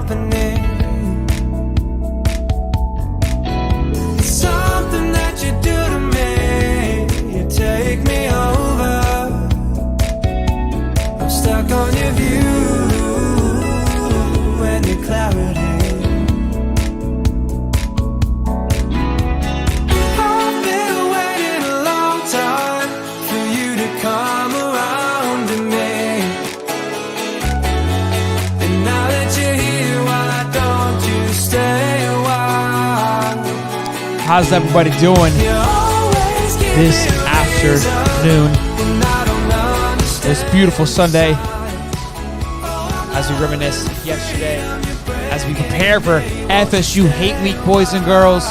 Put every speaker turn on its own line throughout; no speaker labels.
company. Something that you do to me, you take me over. I'm stuck on your view and your clarity. I've been waiting a long time for you to come around to me. And now that you're here, why don't you stay a while?
How's everybody doing this afternoon? This beautiful Sunday, as we reminisce yesterday, as we prepare for FSU Hate Week, boys and girls.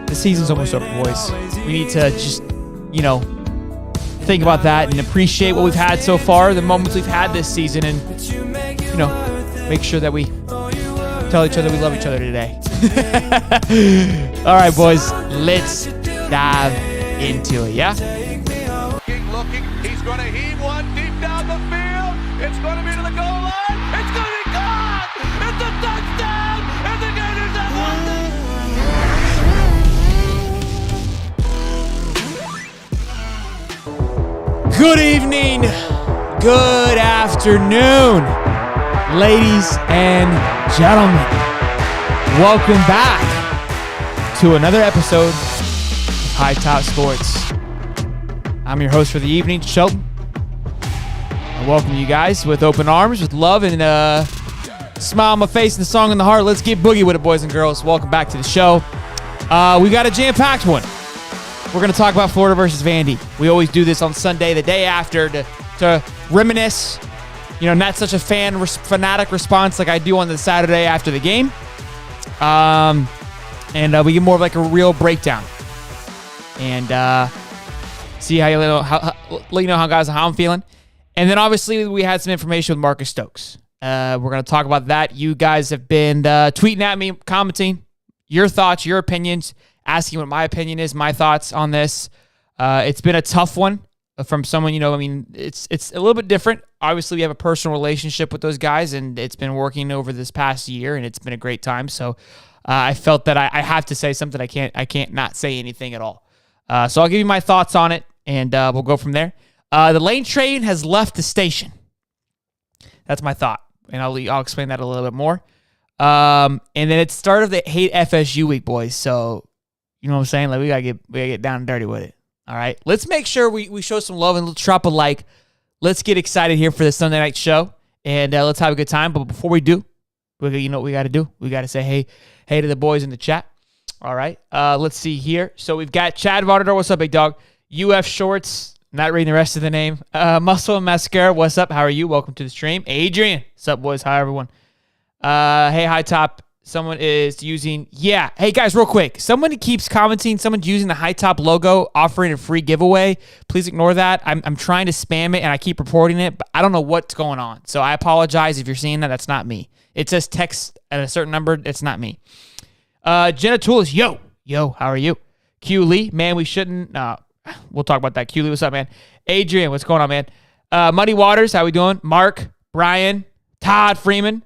The season's almost over, boys. We need to just, think about that and appreciate what we've had so far, the moments we've had this season, and, make sure that we tell each other we love each other today. All right, boys, let's dive into it, yeah?
Looking, he's going to heave one deep down the field. It's going to be to the goal line. It's going to be gone. It's a touchdown, and the Gators have won.
Good evening, good afternoon, ladies and gentlemen. Welcome back to another episode of High Top Sports. I'm your host for the evening, Shelton. I welcome you guys with open arms, with love, and a smile on my face and a song in the heart. Let's get boogie with it, boys and girls. Welcome back to the show. We got a jam-packed one. We're going to talk about Florida versus Vandy. We always do this on Sunday, the day after, to reminisce. Not such a fanatic response like I do on the Saturday after the game. And we get more of like a real breakdown. And see how let you know how I'm feeling. And then obviously we had some information with Marcus Stokes. We're going to talk about that. You guys have been tweeting at me, commenting your thoughts, your opinions, asking what my opinion is, my thoughts on this. It's been a tough one from someone, it's a little bit different. Obviously, we have a personal relationship with those guys, and it's been working over this past year, and it's been a great time. So I felt that I have to say something. I can't not say anything at all. So I'll give you my thoughts on it, and we'll go from there. The Lane train has left the station. That's my thought, and I'll explain that a little bit more. And then it's start of the Hate FSU week, boys. So you know what I'm saying? Like we gotta get down and dirty with it. All right, let's make sure we show some love and let's drop a like. Let's get excited here for the Sunday night show, and let's have a good time. But before we do, you know what we got to do? We got to say hey to the boys in the chat. All right, let's see here. So we've got Chad Vardador. What's up, big dog? UF Shorts. Not reading the rest of the name. Muscle and Mascara. What's up? How are you? Welcome to the stream. Adrian. What's up, boys? Hi, everyone. Hey, High Top. Someone is using, Hey, guys, real quick. Someone keeps commenting. Someone's using the High Top logo, offering a free giveaway. Please ignore that. I'm trying to spam it, and I keep reporting it, but I don't know what's going on. So I apologize if you're seeing that. That's not me. It says text at a certain number. It's not me. Jenna Toulis, yo, how are you? Q Lee, man, we shouldn't. We'll talk about that. Q Lee, what's up, man? Adrian, what's going on, man? Muddy Waters, how we doing? Mark, Brian, Todd Freeman.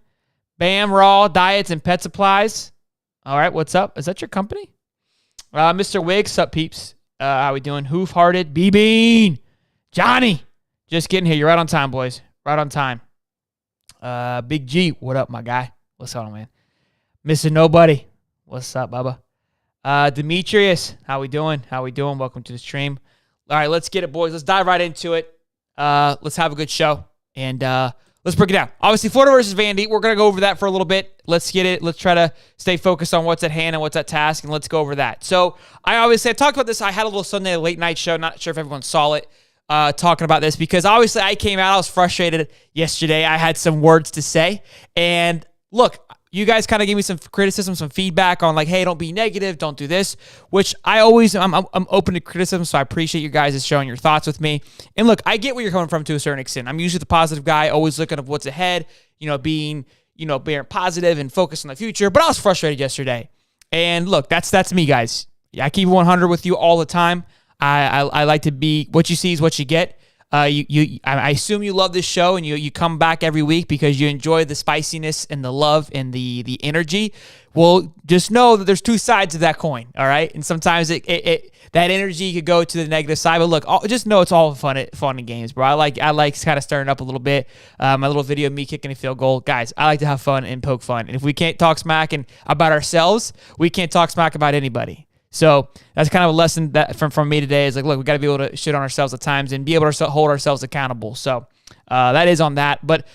Bam Raw Diets and Pet Supplies. All right, what's up? Is that your company? Mr. Wiggs, sup peeps? How we doing? Hoof-hearted, B-Bean, Johnny. Just getting here. You're right on time, boys. Right on time. Big G, what up, my guy? What's going on, man? Missing Nobody. What's up, Bubba? Demetrius, how we doing? Welcome to the stream. All right, let's get it, boys. Let's dive right into it. Let's have a good show. And let's break it down. Obviously, Florida versus Vandy. We're going to go over that for a little bit. Let's get it. Let's try to stay focused on what's at hand and what's at task, and let's go over that. So, I talked about this. I had a little Sunday late night show. Not sure if everyone saw it, talking about this, because obviously I came out. I was frustrated yesterday. I had some words to say. And look, you guys kind of gave me some criticism, some feedback on like, hey, don't be negative, don't do this, which I'm open to criticism, so I appreciate you guys showing your thoughts with me. And look, I get where you're coming from to a certain extent. I'm usually the positive guy, always looking at what's ahead, being positive and focused on the future. But I was frustrated yesterday. And look, that's me, guys. I keep 100 with you all the time. I like to be, what you see is what you get. I assume you love this show and you come back every week because you enjoy the spiciness and the love and the energy. Well, just know that there's two sides of that coin, all right? And sometimes that energy could go to the negative side. But look, just know it's all fun and games, bro. I like kind of stirring up a little bit. My little video of me kicking a field goal. Guys, I like to have fun and poke fun. And if we can't talk smack about ourselves, we can't talk smack about anybody. So that's kind of a lesson that from me today is like, look, we got to be able to shit on ourselves at times and be able to hold ourselves accountable. So that is on that. But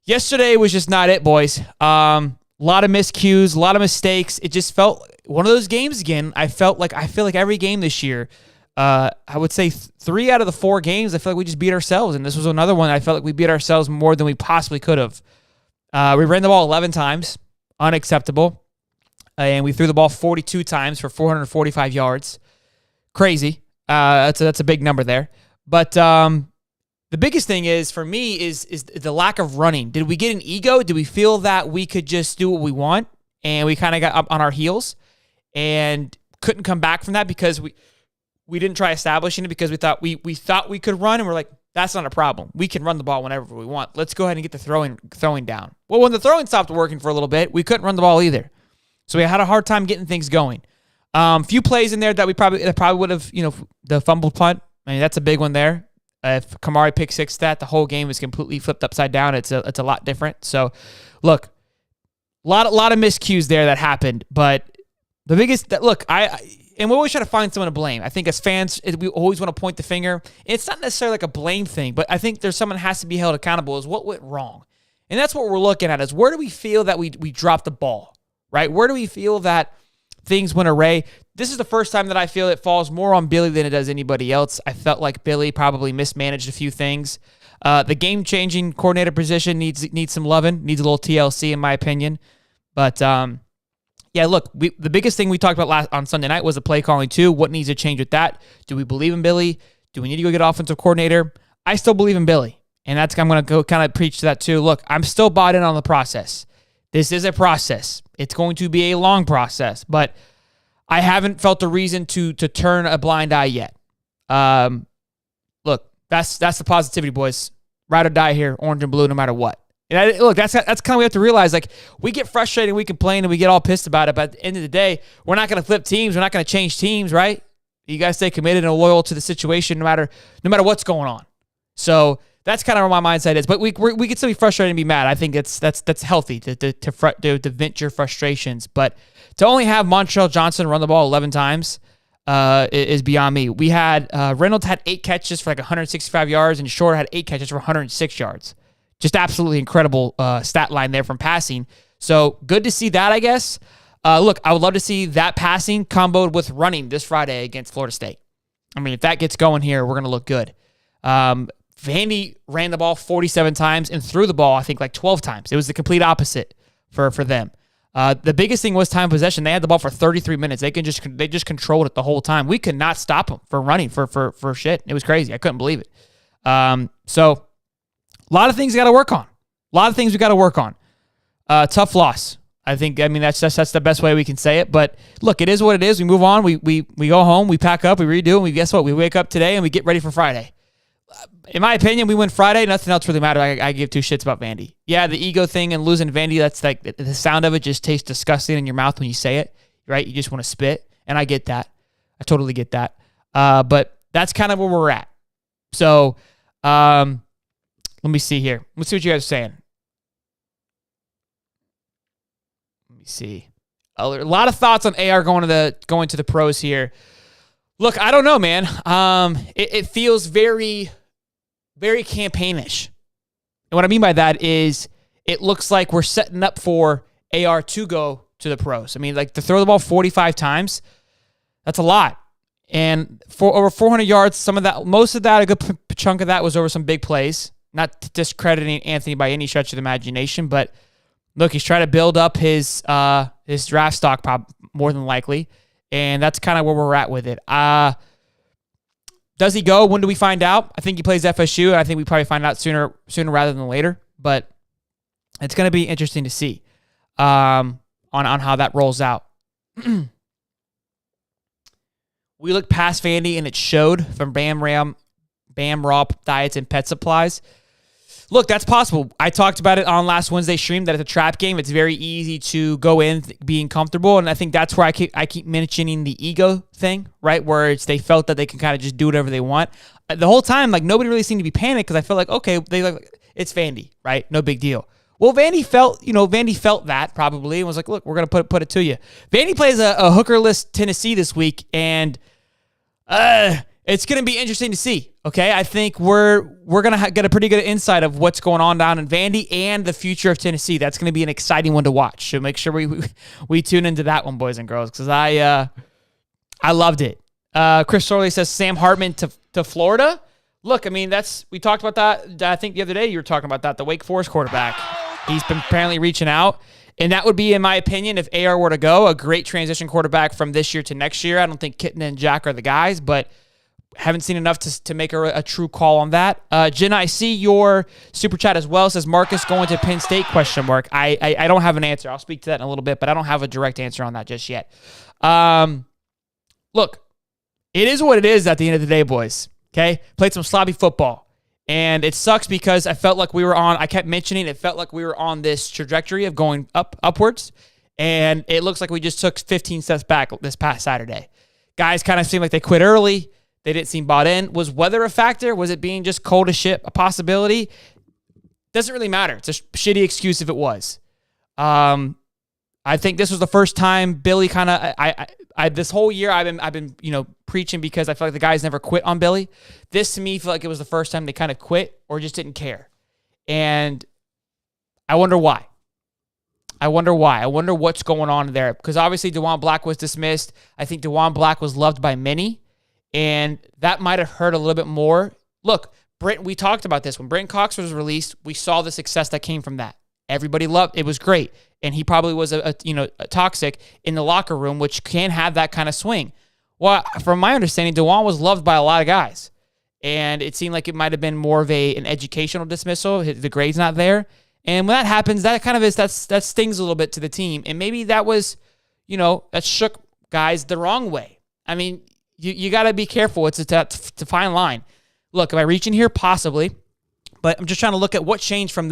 yesterday was just not it, boys. A lot of miscues, a lot of mistakes. It just felt one of those games again. I feel like every game this year, I would say 3 out of the 4 games, I feel like we just beat ourselves. And this was another one I felt like we beat ourselves more than we possibly could have. We ran the ball 11 times, unacceptable. And we threw the ball 42 times for 445 yards. Crazy. That's a big number there. But the biggest thing is for me is the lack of running. Did we get an ego? Did we feel that we could just do what we want? And we kind of got up on our heels and couldn't come back from that because we didn't try establishing it because we thought we could run, and we're like, that's not a problem. We can run the ball whenever we want. Let's go ahead and get the throwing down. Well, when the throwing stopped working for a little bit, we couldn't run the ball either. So we had a hard time getting things going. Few plays in there that we probably would have, the fumbled punt. I mean, that's a big one there. If Kamari pick 6 that, the whole game is completely flipped upside down. It's a lot different. So, look, a lot of miscues there that happened. But the biggest, and we always try to find someone to blame. I think as fans, we always want to point the finger. It's not necessarily like a blame thing, but I think there's someone that has to be held accountable is what went wrong. And that's what we're looking at is where do we feel that we dropped the ball, right? Where do we feel that things went awry? This is the first time that I feel it falls more on Billy than it does anybody else. I felt like Billy probably mismanaged a few things. The game-changing coordinator position needs some loving, needs a little TLC in my opinion. But yeah, look, the biggest thing we talked about on Sunday night was the play calling too. What needs to change with that? Do we believe in Billy? Do we need to go get an offensive coordinator? I still believe in Billy, and I'm going to go kind of preach to that too. Look, I'm still bought in on the process. This is a process. It's going to be a long process, but I haven't felt a reason to turn a blind eye yet. Look, that's the positivity, boys. Ride or die here, orange and blue, no matter what. And look, that's kind of what we have to realize. Like, we get frustrated, we complain, and we get all pissed about it. But at the end of the day, we're not going to flip teams. We're not going to change teams, right? You guys stay committed and loyal to the situation, no matter what's going on. So that's kind of where my mindset is. But we can still be frustrated and be mad. I think that's healthy to vent your frustrations. But to only have Montreal Johnson run the ball 11 times is beyond me. We had Reynolds had 8 catches for like 165 yards, and Short had 8 catches for 106 yards. Just absolutely incredible stat line there from passing. So good to see that, I guess. Look, I would love to see that passing comboed with running this Friday against Florida State. I mean, if that gets going here, we're going to look good. Vandy ran the ball 47 times and threw the ball, I think, like 12 times. It was the complete opposite for them. The biggest thing was time possession. They had the ball for 33 minutes. They just controlled it the whole time. We could not stop them for running for shit. It was crazy. I couldn't believe it. So a lot of things we got to work on. A lot of things we got to work on. Tough loss. I mean, that's the best way we can say it. But look, it is what it is. We move on. We go home. We pack up. We redo. And guess what? We wake up today and we get ready for Friday. In my opinion, we win Friday. Nothing else really matters. I give 2 shits about Vandy. Yeah, the ego thing and losing Vandy, that's like the sound of it just tastes disgusting in your mouth when you say it, right? You just want to spit. And I get that. I totally get that. But that's kind of where we're at. So let me see here. Let's see what you guys are saying. Let me see. A lot of thoughts on AR going to the pros here. Look, I don't know, man. It feels very, very campaignish. And what I mean by that is it looks like we're setting up for AR to go to the pros. I mean, like, to throw the ball 45 times, that's a lot. And for over 400 yards, most of that, a good chunk of that was over some big plays. Not discrediting Anthony by any stretch of the imagination, but look, he's trying to build up his draft stock more than likely. And that's kind of where we're at with it. Does he go? When do we find out? I think he plays FSU, and I think we probably find out sooner rather than later. But it's going to be interesting to see on how that rolls out. We looked past Vandy, and it showed from Bam Bam Raw Diets and Pet Supplies. Look, that's possible. I talked about it on last Wednesday stream that it's a trap game. It's very easy to go in being comfortable, and I think that's where I keep mentioning the ego thing, right? Where they felt that they can kind of just do whatever they want. The whole time, like, nobody really seemed to be panicked because I felt like, okay, it's Vandy, right? No big deal. Well, Vandy felt that probably and was like, look, we're gonna put it to you. Vandy plays a hookerless Tennessee this week, and it's going to be interesting to see, okay? I think we're going to get a pretty good insight of what's going on down in Vandy and the future of Tennessee. That's going to be an exciting one to watch. So make sure we tune into that one, boys and girls, because I loved it. Chris Sorley says Sam Hartman to Florida. Look, I mean, we talked about that. I think the other day you were talking about that, the Wake Forest quarterback. He's been apparently reaching out. And that would be, in my opinion, if AR were to go, a great transition quarterback from this year to next year. I don't think Kitten and Jack are the guys, but haven't seen enough to make a true call on that. Jen, I see your super chat as well. It says Marcus going to Penn State, ? I don't have an answer. I'll speak to that in a little bit, but I don't have a direct answer on that just yet. Look, it is what it is at the end of the day, boys. Okay? Played some sloppy football. And it sucks because I felt like I kept mentioning it felt like we were on this trajectory of going upwards. And it looks like we just took 15 steps back this past Saturday. Guys kind of seemed like they quit early. They didn't seem bought in. Was weather a factor? Was it being just cold as shit a possibility? Doesn't really matter. It's a shitty excuse if it was. I think this was the first time Billy kind of I this whole year I've been preaching because I feel like the guys never quit on Billy. This to me felt like it was the first time they kind of quit or just didn't care. And I wonder why. I wonder what's going on there. Because obviously DeJuan Black was dismissed. I think DeJuan Black was loved by many. And that might have hurt a little bit more. Look, we talked about this. When Brenton Cox was released, we saw the success that came from that. Everybody loved it. It was great. And he probably was a toxic in the locker room, which can have that kind of swing. Well, from my understanding, DeJuan was loved by a lot of guys. And it seemed like it might have been more of an educational dismissal. The grade's not there. And when that happens, that kind of that stings a little bit to the team. And maybe that was, that shook guys the wrong way. I mean, you got to be careful. It's a fine line. Look, am I reaching here? Possibly. But I'm just trying to look at what changed from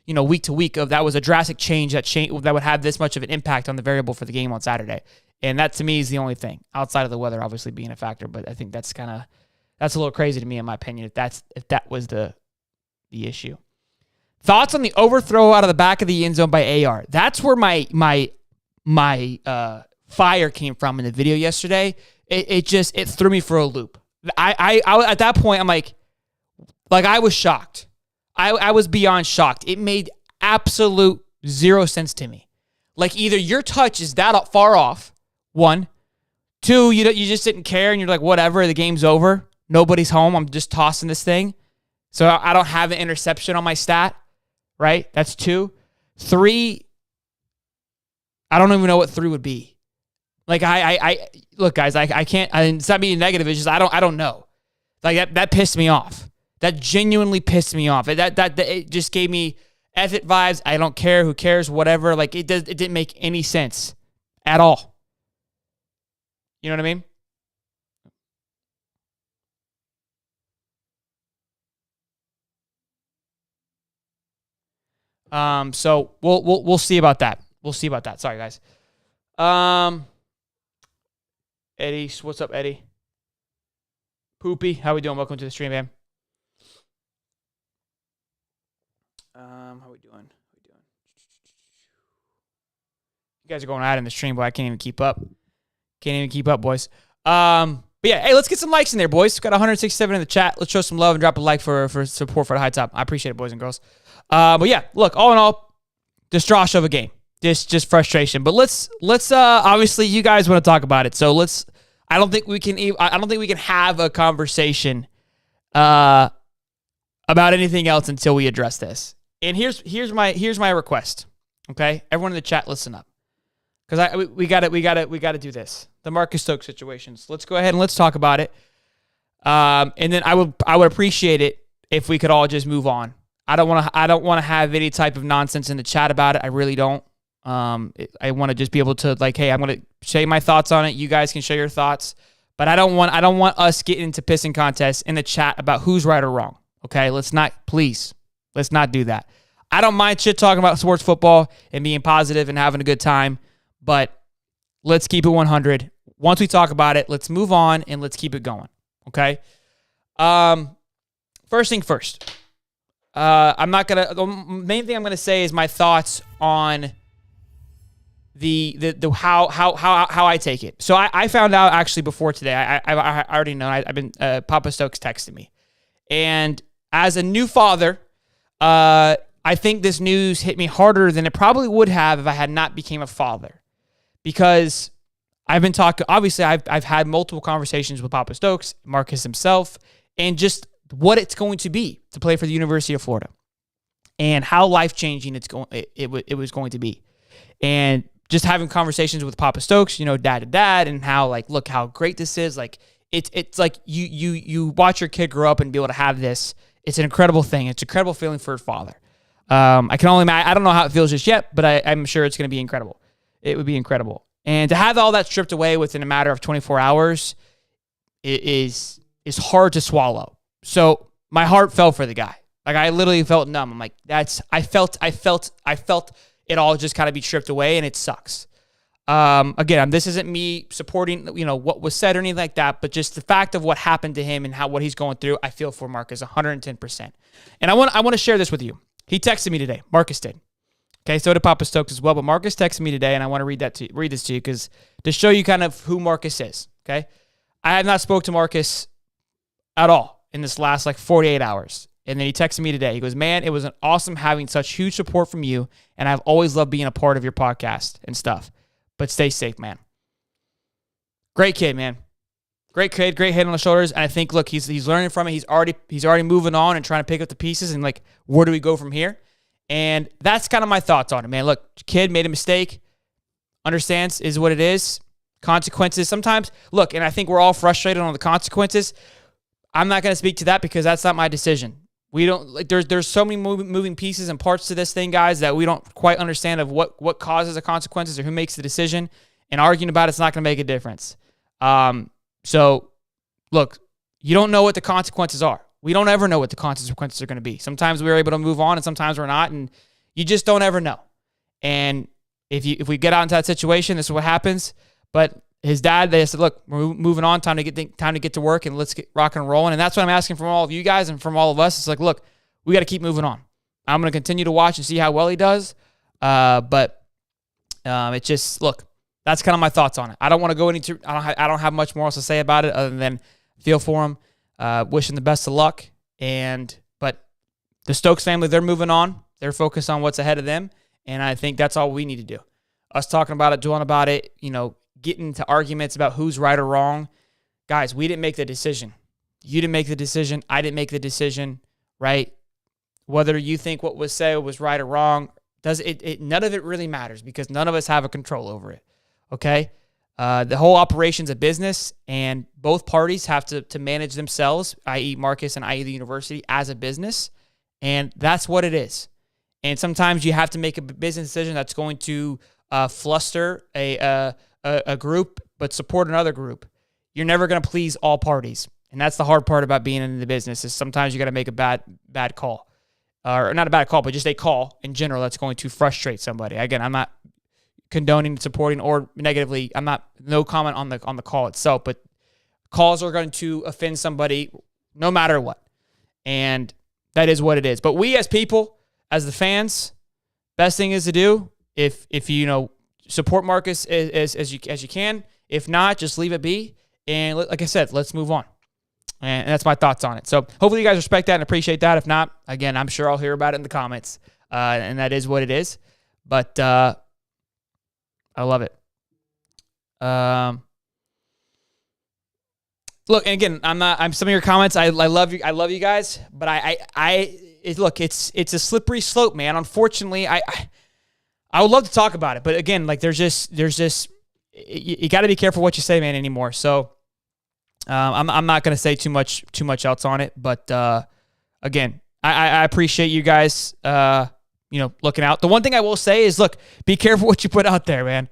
week to week. That was a drastic change that would have this much of an impact on the variable for the game on Saturday. And that to me is the only thing outside of the weather obviously being a factor. But I think that's a little crazy to me in my opinion if that was the issue. Thoughts on the overthrow out of the back of the end zone by AR. That's where my fire came from in the video yesterday. It threw me for a loop. I at that point I'm like I was shocked. I was beyond shocked. It made absolute zero sense to me. Like either your touch is that far off, one, two, you just didn't care and you're like whatever, the game's over, nobody's home, I'm just tossing this thing, so I don't have an interception on my stat, right? That's two. Three, I don't even know what three would be. Like I look, guys, I can't. It's not being negative. It's just I don't know. Like that pissed me off. That genuinely pissed me off. It just gave me F it vibes. I don't care. Who cares? Whatever. Like it didn't make any sense at all. You know what I mean? So we'll see about that. We'll see about that. Sorry, guys. Eddie, what's up, Eddie? Poopy, how we doing? Welcome to the stream, man. How we doing? You guys are going out in the stream, boy. I can't even keep up. Boys. But yeah, hey, let's get some likes in there, boys. We've got 167 in the chat. Let's show some love and drop a like for support for the high top. I appreciate it, boys and girls. But yeah, look, all in all, distrash of a game. Just frustration. But let's obviously you guys want to talk about it. So I don't think we can have a conversation about anything else until we address this. And here's my request. Okay? Everyone in the chat, listen up. Cuz we got to do this. The Marcus Stokes situations. Let's go ahead and let's talk about it. And then I would appreciate it if we could all just move on. I don't want to have any type of nonsense in the chat about it. I really don't. I want to just be able to hey, I'm going to say my thoughts on it. You guys can share your thoughts, But I don't want us getting into pissing contests in the chat about who's right or wrong. Okay, let's not do that. I don't mind shit talking about sports football and being positive and having a good time, but let's keep it 100. Once we talk about it, let's move on and let's keep it going. Okay. First thing first. The main thing I'm gonna say is my thoughts on the how I take it. So I found out actually before today. I already know. I've been Papa Stokes texted me, and as a new father, I think this news hit me harder than it probably would have if I had not became a father, because I've been talking. Obviously, I've had multiple conversations with Papa Stokes, Marcus himself, and just what it's going to be to play for the University of Florida, and how life-changing it was going to be, and just having conversations with Papa Stokes, dad to dad, and how look how great this is. Like it's like you watch your kid grow up and be able to have this. It's an incredible thing. It's an incredible feeling for a father. I can only imagine. I don't know how it feels just yet, but I'm sure it's going to be incredible. It would be incredible, and to have all that stripped away within a matter of 24 hours is hard to swallow. So my heart fell for the guy. Like, I literally felt numb. I'm like, I felt it all just kind of be stripped away, and it sucks. Again, this isn't me supporting, what was said or anything like that, but just the fact of what happened to him and what he's going through, I feel for Marcus 110%. And I want to share this with you. He texted me today. Marcus did. Okay, so did Papa Stokes as well, but Marcus texted me today, and I want to read this to you because to show you kind of who Marcus is. Okay, I have not spoke to Marcus at all in this last 48 hours. And then he texted me today. He goes, man, it was an awesome having such huge support from you, and I've always loved being a part of your podcast and stuff. But stay safe, man. Great kid, man. Great kid, great head on the shoulders. And I think, look, he's learning from it. He's already moving on and trying to pick up the pieces and where do we go from here? And that's kind of my thoughts on it, man. Look, kid made a mistake. Understands is what it is. Consequences sometimes. Look, and I think we're all frustrated on the consequences. I'm not going to speak to that because that's not my decision. We don't there's so many moving pieces and parts to this thing, guys, that we don't quite understand of what causes the consequences or who makes the decision. And arguing about it's not going to make a difference. So, look, you don't know what the consequences are. We don't ever know what the consequences are going to be. Sometimes we're able to move on, and sometimes we're not, and you just don't ever know. And if we get out into that situation, this is what happens. But his dad, they said, look, we're moving on. Time to get to work, and let's get rocking and rolling. And that's what I'm asking from all of you guys and from all of us. It's like, look, we got to keep moving on. I'm going to continue to watch and see how well he does. But it's just, look, that's kind of my thoughts on it. I don't want to go into. I don't have much more else to say about it other than feel for him, wish him the best of luck. But the Stokes family, they're moving on. They're focused on what's ahead of them, and I think that's all we need to do. Us talking about it, doing about it, getting into arguments about who's right or wrong. Guys, we didn't make the decision. You didn't make the decision. I didn't make the decision, right? Whether you think what was said was right or wrong, none of it really matters because none of us have a control over it, okay? The whole operation's a business, and both parties have to manage themselves, i.e. Marcus and i.e. the university, as a business, and that's what it is. And sometimes you have to make a business decision that's going to fluster a group, but support another group. You're never going to please all parties. And that's the hard part about being in the business is sometimes you got to make a bad call. Or not a bad call, but just a call in general that's going to frustrate somebody. Again, I'm not condoning, supporting, or negatively. No comment on the call itself, but calls are going to offend somebody no matter what. And that is what it is. But we as people, as the fans, best thing is to do, if you support Marcus as you can. If not, just leave it be. And like I said, let's move on. And that's my thoughts on it. So hopefully you guys respect that and appreciate that. If not, again, I'm sure I'll hear about it in the comments. And that is what it is. But I love it. Look, and again, I'm some of your comments. I love you. I love you guys. But it's a slippery slope, man. Unfortunately, I would love to talk about it, but again, there's just you got to be careful what you say, man, anymore. So I'm not going to say too much else on it, but again, I appreciate you guys looking out. The one thing I will say is, look, be careful what you put out there, man.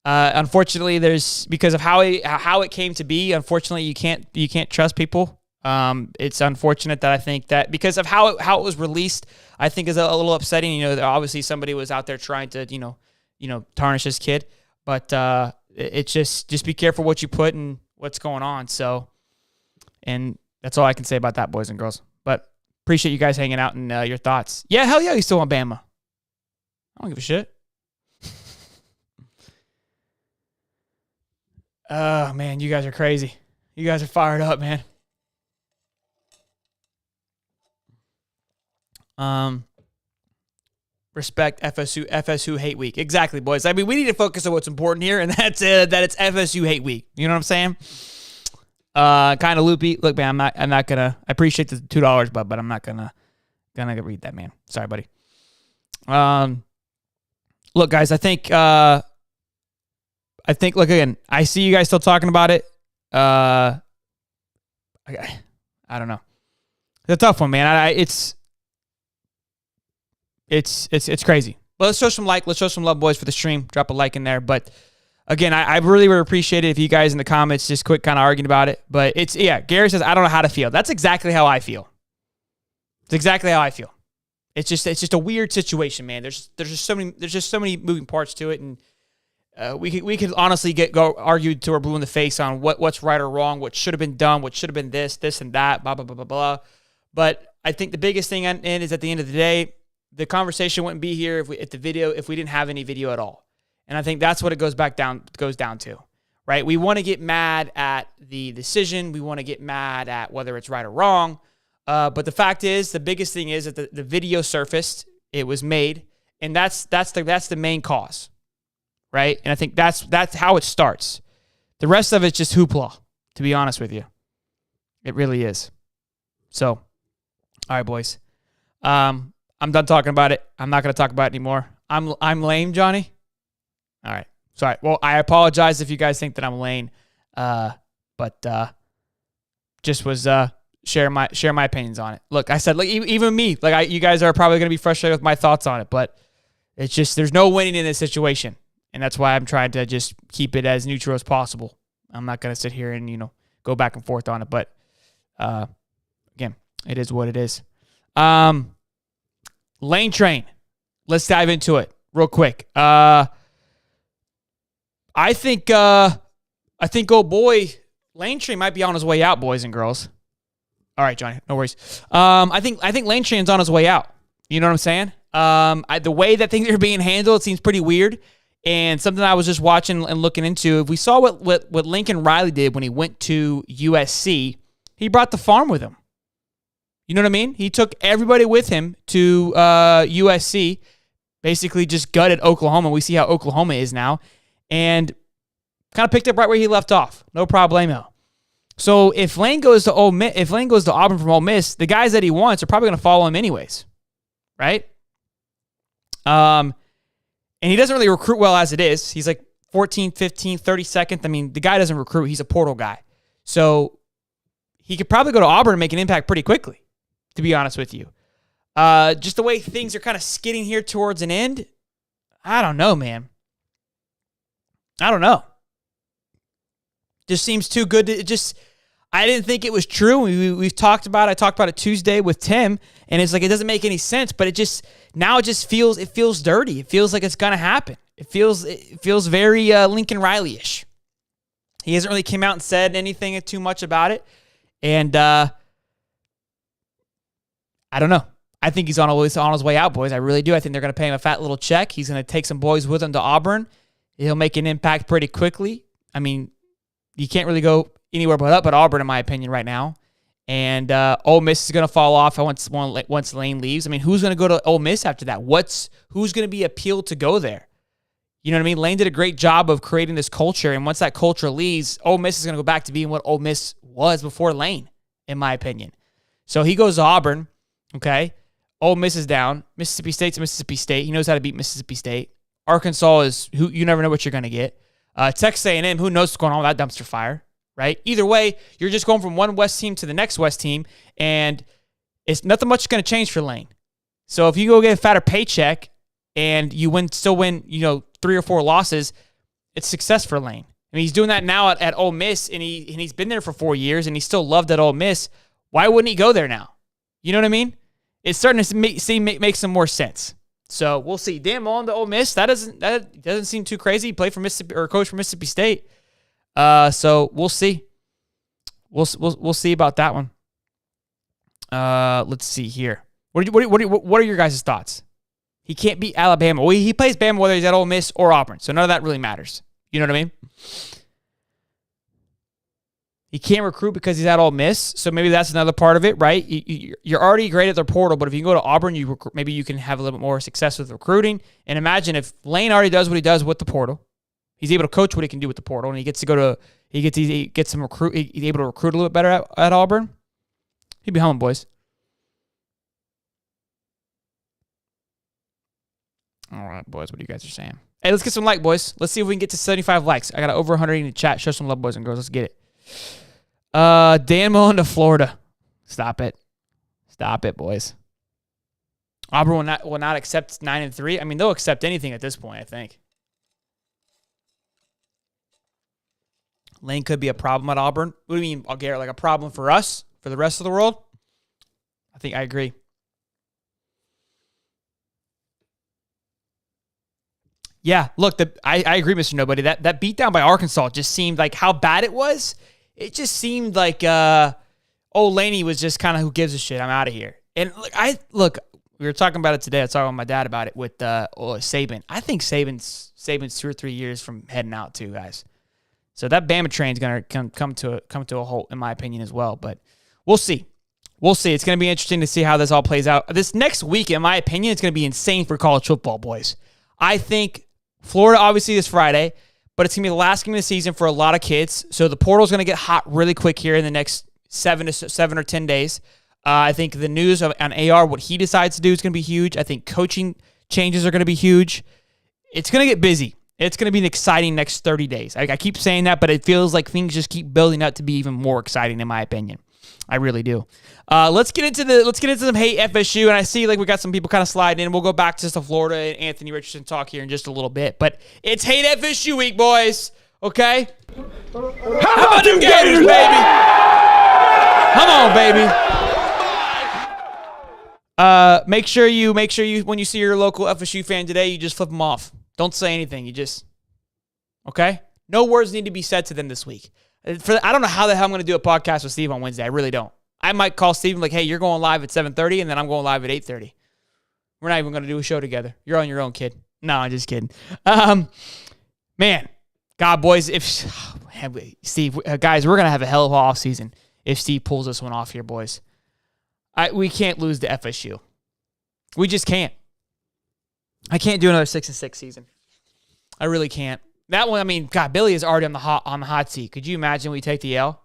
Unfortunately, because of how it came to be. Unfortunately, you can't trust people. It's unfortunate that I think that because of how it was released, I think is a little upsetting. You know, obviously somebody was out there trying to tarnish this kid, but it's just be careful what you put and what's going on. So, and that's all I can say about that, boys and girls. But appreciate you guys hanging out and your thoughts. Yeah, hell yeah, you still want Bama. I don't give a shit. Oh, man, you guys are crazy. You guys are fired up, man. Respect FSU hate week. Exactly, boys. I mean, we need to focus on what's important here, and that's that it's FSU hate week. You know what I'm saying? Kind of loopy. Look, man, I'm not gonna. I appreciate the $2, but I'm not gonna read that, man. Sorry, buddy. Look, guys, I think look again. I see you guys still talking about it. I don't know. It's a tough one, man. It's crazy. Well, let's show some let's show some love, boys, for the stream. Drop a like in there. But again, I really would appreciate it if you guys in the comments just quick kind of arguing about it. But Gary says, I don't know how to feel. That's exactly how I feel. It's exactly how I feel. It's just a weird situation, man. There's just so many moving parts to it, and we could honestly go argue till we're blue in the face on what's right or wrong, what should have been done, what should have been this and that, blah blah blah blah blah. But I think the biggest thing is at the end of the day, the conversation wouldn't be here if we didn't have any video at all. And I think that's what it goes down to, right? We want to get mad at the decision. We want to get mad at whether it's right or wrong. But the fact is, the biggest thing is that the video surfaced, it was made, and that's the main cause, right? And I think that's how it starts. The rest of it's just hoopla, to be honest with you. It really is. So, all right, boys. I'm done talking about it. I'm not going to talk about it anymore. I'm lame, Johnny. All right. Sorry. Well, I apologize if you guys think that I'm lame. But just was share my opinions on it. Look, I said, like, even me, like, you guys are probably going to be frustrated with my thoughts on it, but it's just there's no winning in this situation, and that's why I'm trying to just keep it as neutral as possible. I'm not going to sit here and go back and forth on it, but again, it is what it is. Lane Train. Let's dive into it real quick. I think oh boy, Lane Train might be on his way out, boys and girls. All right, Johnny, no worries. I think Lane Train's on his way out. You know what I'm saying? The way that things are being handled, it seems pretty weird. And something I was just watching and looking into, if we saw what Lincoln Riley did when he went to USC, he brought the farm with him. You know what I mean? He took everybody with him to USC, basically just gutted Oklahoma. We see how Oklahoma is now, and kind of picked up right where he left off. No problemo. So if Lane goes to Auburn from Ole Miss, the guys that he wants are probably going to follow him anyways, right? And he doesn't really recruit well as it is. He's like 14th, 15th, 32nd. I mean, the guy doesn't recruit. He's a portal guy. So he could probably go to Auburn and make an impact pretty quickly, to be honest with you. Just the way things are kind of skidding here towards an end, I don't know, man. I don't know. Just seems too good to I didn't think it was true. We've talked about it. I talked about it Tuesday with Tim, and it's like it doesn't make any sense, but it just feels dirty. It feels like it's gonna happen. It feels very Lincoln Riley-ish. He hasn't really came out and said anything too much about it. And I don't know. I think he's on his way out, boys. I really do. I think they're going to pay him a fat little check. He's going to take some boys with him to Auburn. He'll make an impact pretty quickly. I mean, you can't really go anywhere but up at Auburn, in my opinion, right now. And Ole Miss is going to fall off once Lane leaves. I mean, who's going to go to Ole Miss after that? Who's going to be appealed to go there? You know what I mean? Lane did a great job of creating this culture, and once that culture leaves, Ole Miss is going to go back to being what Ole Miss was before Lane, in my opinion. So he goes to Auburn, okay? Ole Miss is down. Mississippi State's Mississippi State. He knows how to beat Mississippi State. Arkansas is who you never know what you're going to get. Texas A&M, who knows what's going on with that dumpster fire, right? Either way, you're just going from one West team to the next West team, and it's nothing much is going to change for Lane. So if you go get a fatter paycheck and you still win, 3 or 4 losses, It's success for Lane. I mean, he's doing that now at Ole Miss, and he's been there for 4 years, and he still loved at Ole Miss. Why wouldn't he go there now? You know what I mean? It's starting to make some more sense. So we'll see. Dan Mullen to Ole Miss, that doesn't seem too crazy. He played for Mississippi, or coach for Mississippi State. So we'll see. We'll see about that one. Let's see here. What are your guys' thoughts? He can't beat Alabama. Well, he plays Bama whether he's at Ole Miss or Auburn, so none of that really matters. You know what I mean? He can't recruit because he's at Ole Miss, so maybe that's another part of it, right? You're already great at the portal, but if you can go to Auburn, maybe you can have a little bit more success with recruiting. And imagine if Lane already does what he does with the portal, he's able to coach what he can do with the portal, and he gets to go to he gets some recruit. He's able to recruit a little bit better at Auburn. He'd be humming, boys. All right, boys, what you guys are saying? Hey, let's get some like, boys. Let's see if we can get to 75 likes. I got over 100 in the chat. Show some love, boys and girls. Let's get it. Dan Mullen to Florida. Stop it. Stop it, boys. Auburn will not accept 9-3. I mean, they'll accept anything at this point, I think. Lane could be a problem at Auburn. What do you mean, Garrett? Like a problem for us? For the rest of the world? I think I agree. Yeah, look, I agree, Mr. Nobody. That beatdown by Arkansas just seemed like how bad it was. It just seemed like old Laney was just kind of who gives a shit. I'm out of here. And look, we were talking about it today. I was talking with my dad about it with Saban. I think Saban's 2 or 3 years from heading out too, guys. So that Bama train's gonna come to a halt, in my opinion, as well. But we'll see. We'll see. It's gonna be interesting to see how this all plays out. This next week, in my opinion, it's gonna be insane for college football, boys. I think Florida, obviously, this Friday, but it's going to be the last game of the season for a lot of kids. So the portal's going to get hot really quick here in the next 7 or 10 days. I think the news on AR, what he decides to do, is going to be huge. I think coaching changes are going to be huge. It's going to get busy. It's going to be an exciting next 30 days. I keep saying that, but it feels like things just keep building up to be even more exciting, in my opinion. I really do. Let's get into some hate FSU, and I see like we got some people kind of sliding in. We'll go back to the Florida and Anthony Richardson talk here in just a little bit, but it's hate FSU week, boys. Okay, how about them Gators, baby? Come on, baby. Make sure you when you see your local FSU fan today, you just flip them off. Don't say anything. You just okay. No words need to be said to them this week. I don't know how the hell I'm going to do a podcast with Steve on Wednesday. I really don't. I might call Steve like, hey, you're going live at 7:30, and then I'm going live at 8:30. We're not even going to do a show together. You're on your own, kid. No, I'm just kidding. Man, God, boys, Steve, guys, we're going to have a hell of an offseason if Steve pulls this one off here, boys. We can't lose to FSU. We just can't. I can't do another 6-6 season. I really can't. That one, I mean, God, Billy is already on the hot seat. Could you imagine we take the L?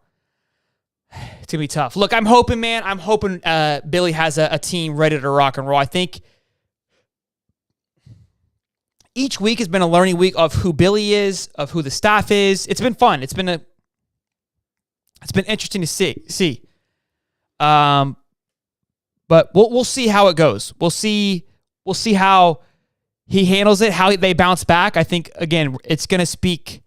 It's going to be tough. Look, I'm hoping, man. I'm hoping Billy has a team ready to rock and roll. I think each week has been a learning week of who Billy is, of who the staff is. It's been fun. It's been interesting to see. But we'll see how it goes. We'll see how he handles it, how they bounce back. I think, again, it's going to speak.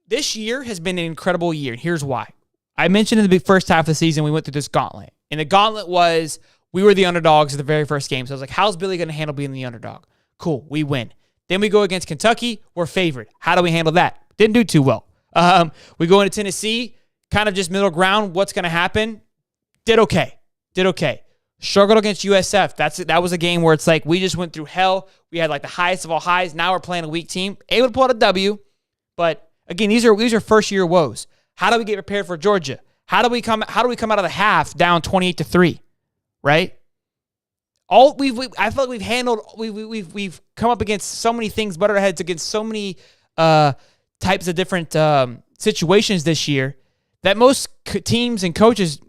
This year has been an incredible year. Here's why. I mentioned in the first half of the season, we went through this gauntlet. And the gauntlet was, we were the underdogs at the very first game. So I was like, how's Billy going to handle being the underdog? Cool, we win. Then we go against Kentucky. We're favored. How do we handle that? Didn't do too well. We go into Tennessee, kind of just middle ground. What's going to happen? Did okay. Struggled against USF. That was a game where it's like we just went through hell. We had like the highest of all highs. Now we're playing a weak team. Able to pull out a W. But again, these are first year woes. How do we get prepared for Georgia? How do we come out of the half down 28-3? Right? I feel like we've handled we've come up against so many things, butted our heads against so many types of different situations this year that most teams and coaches,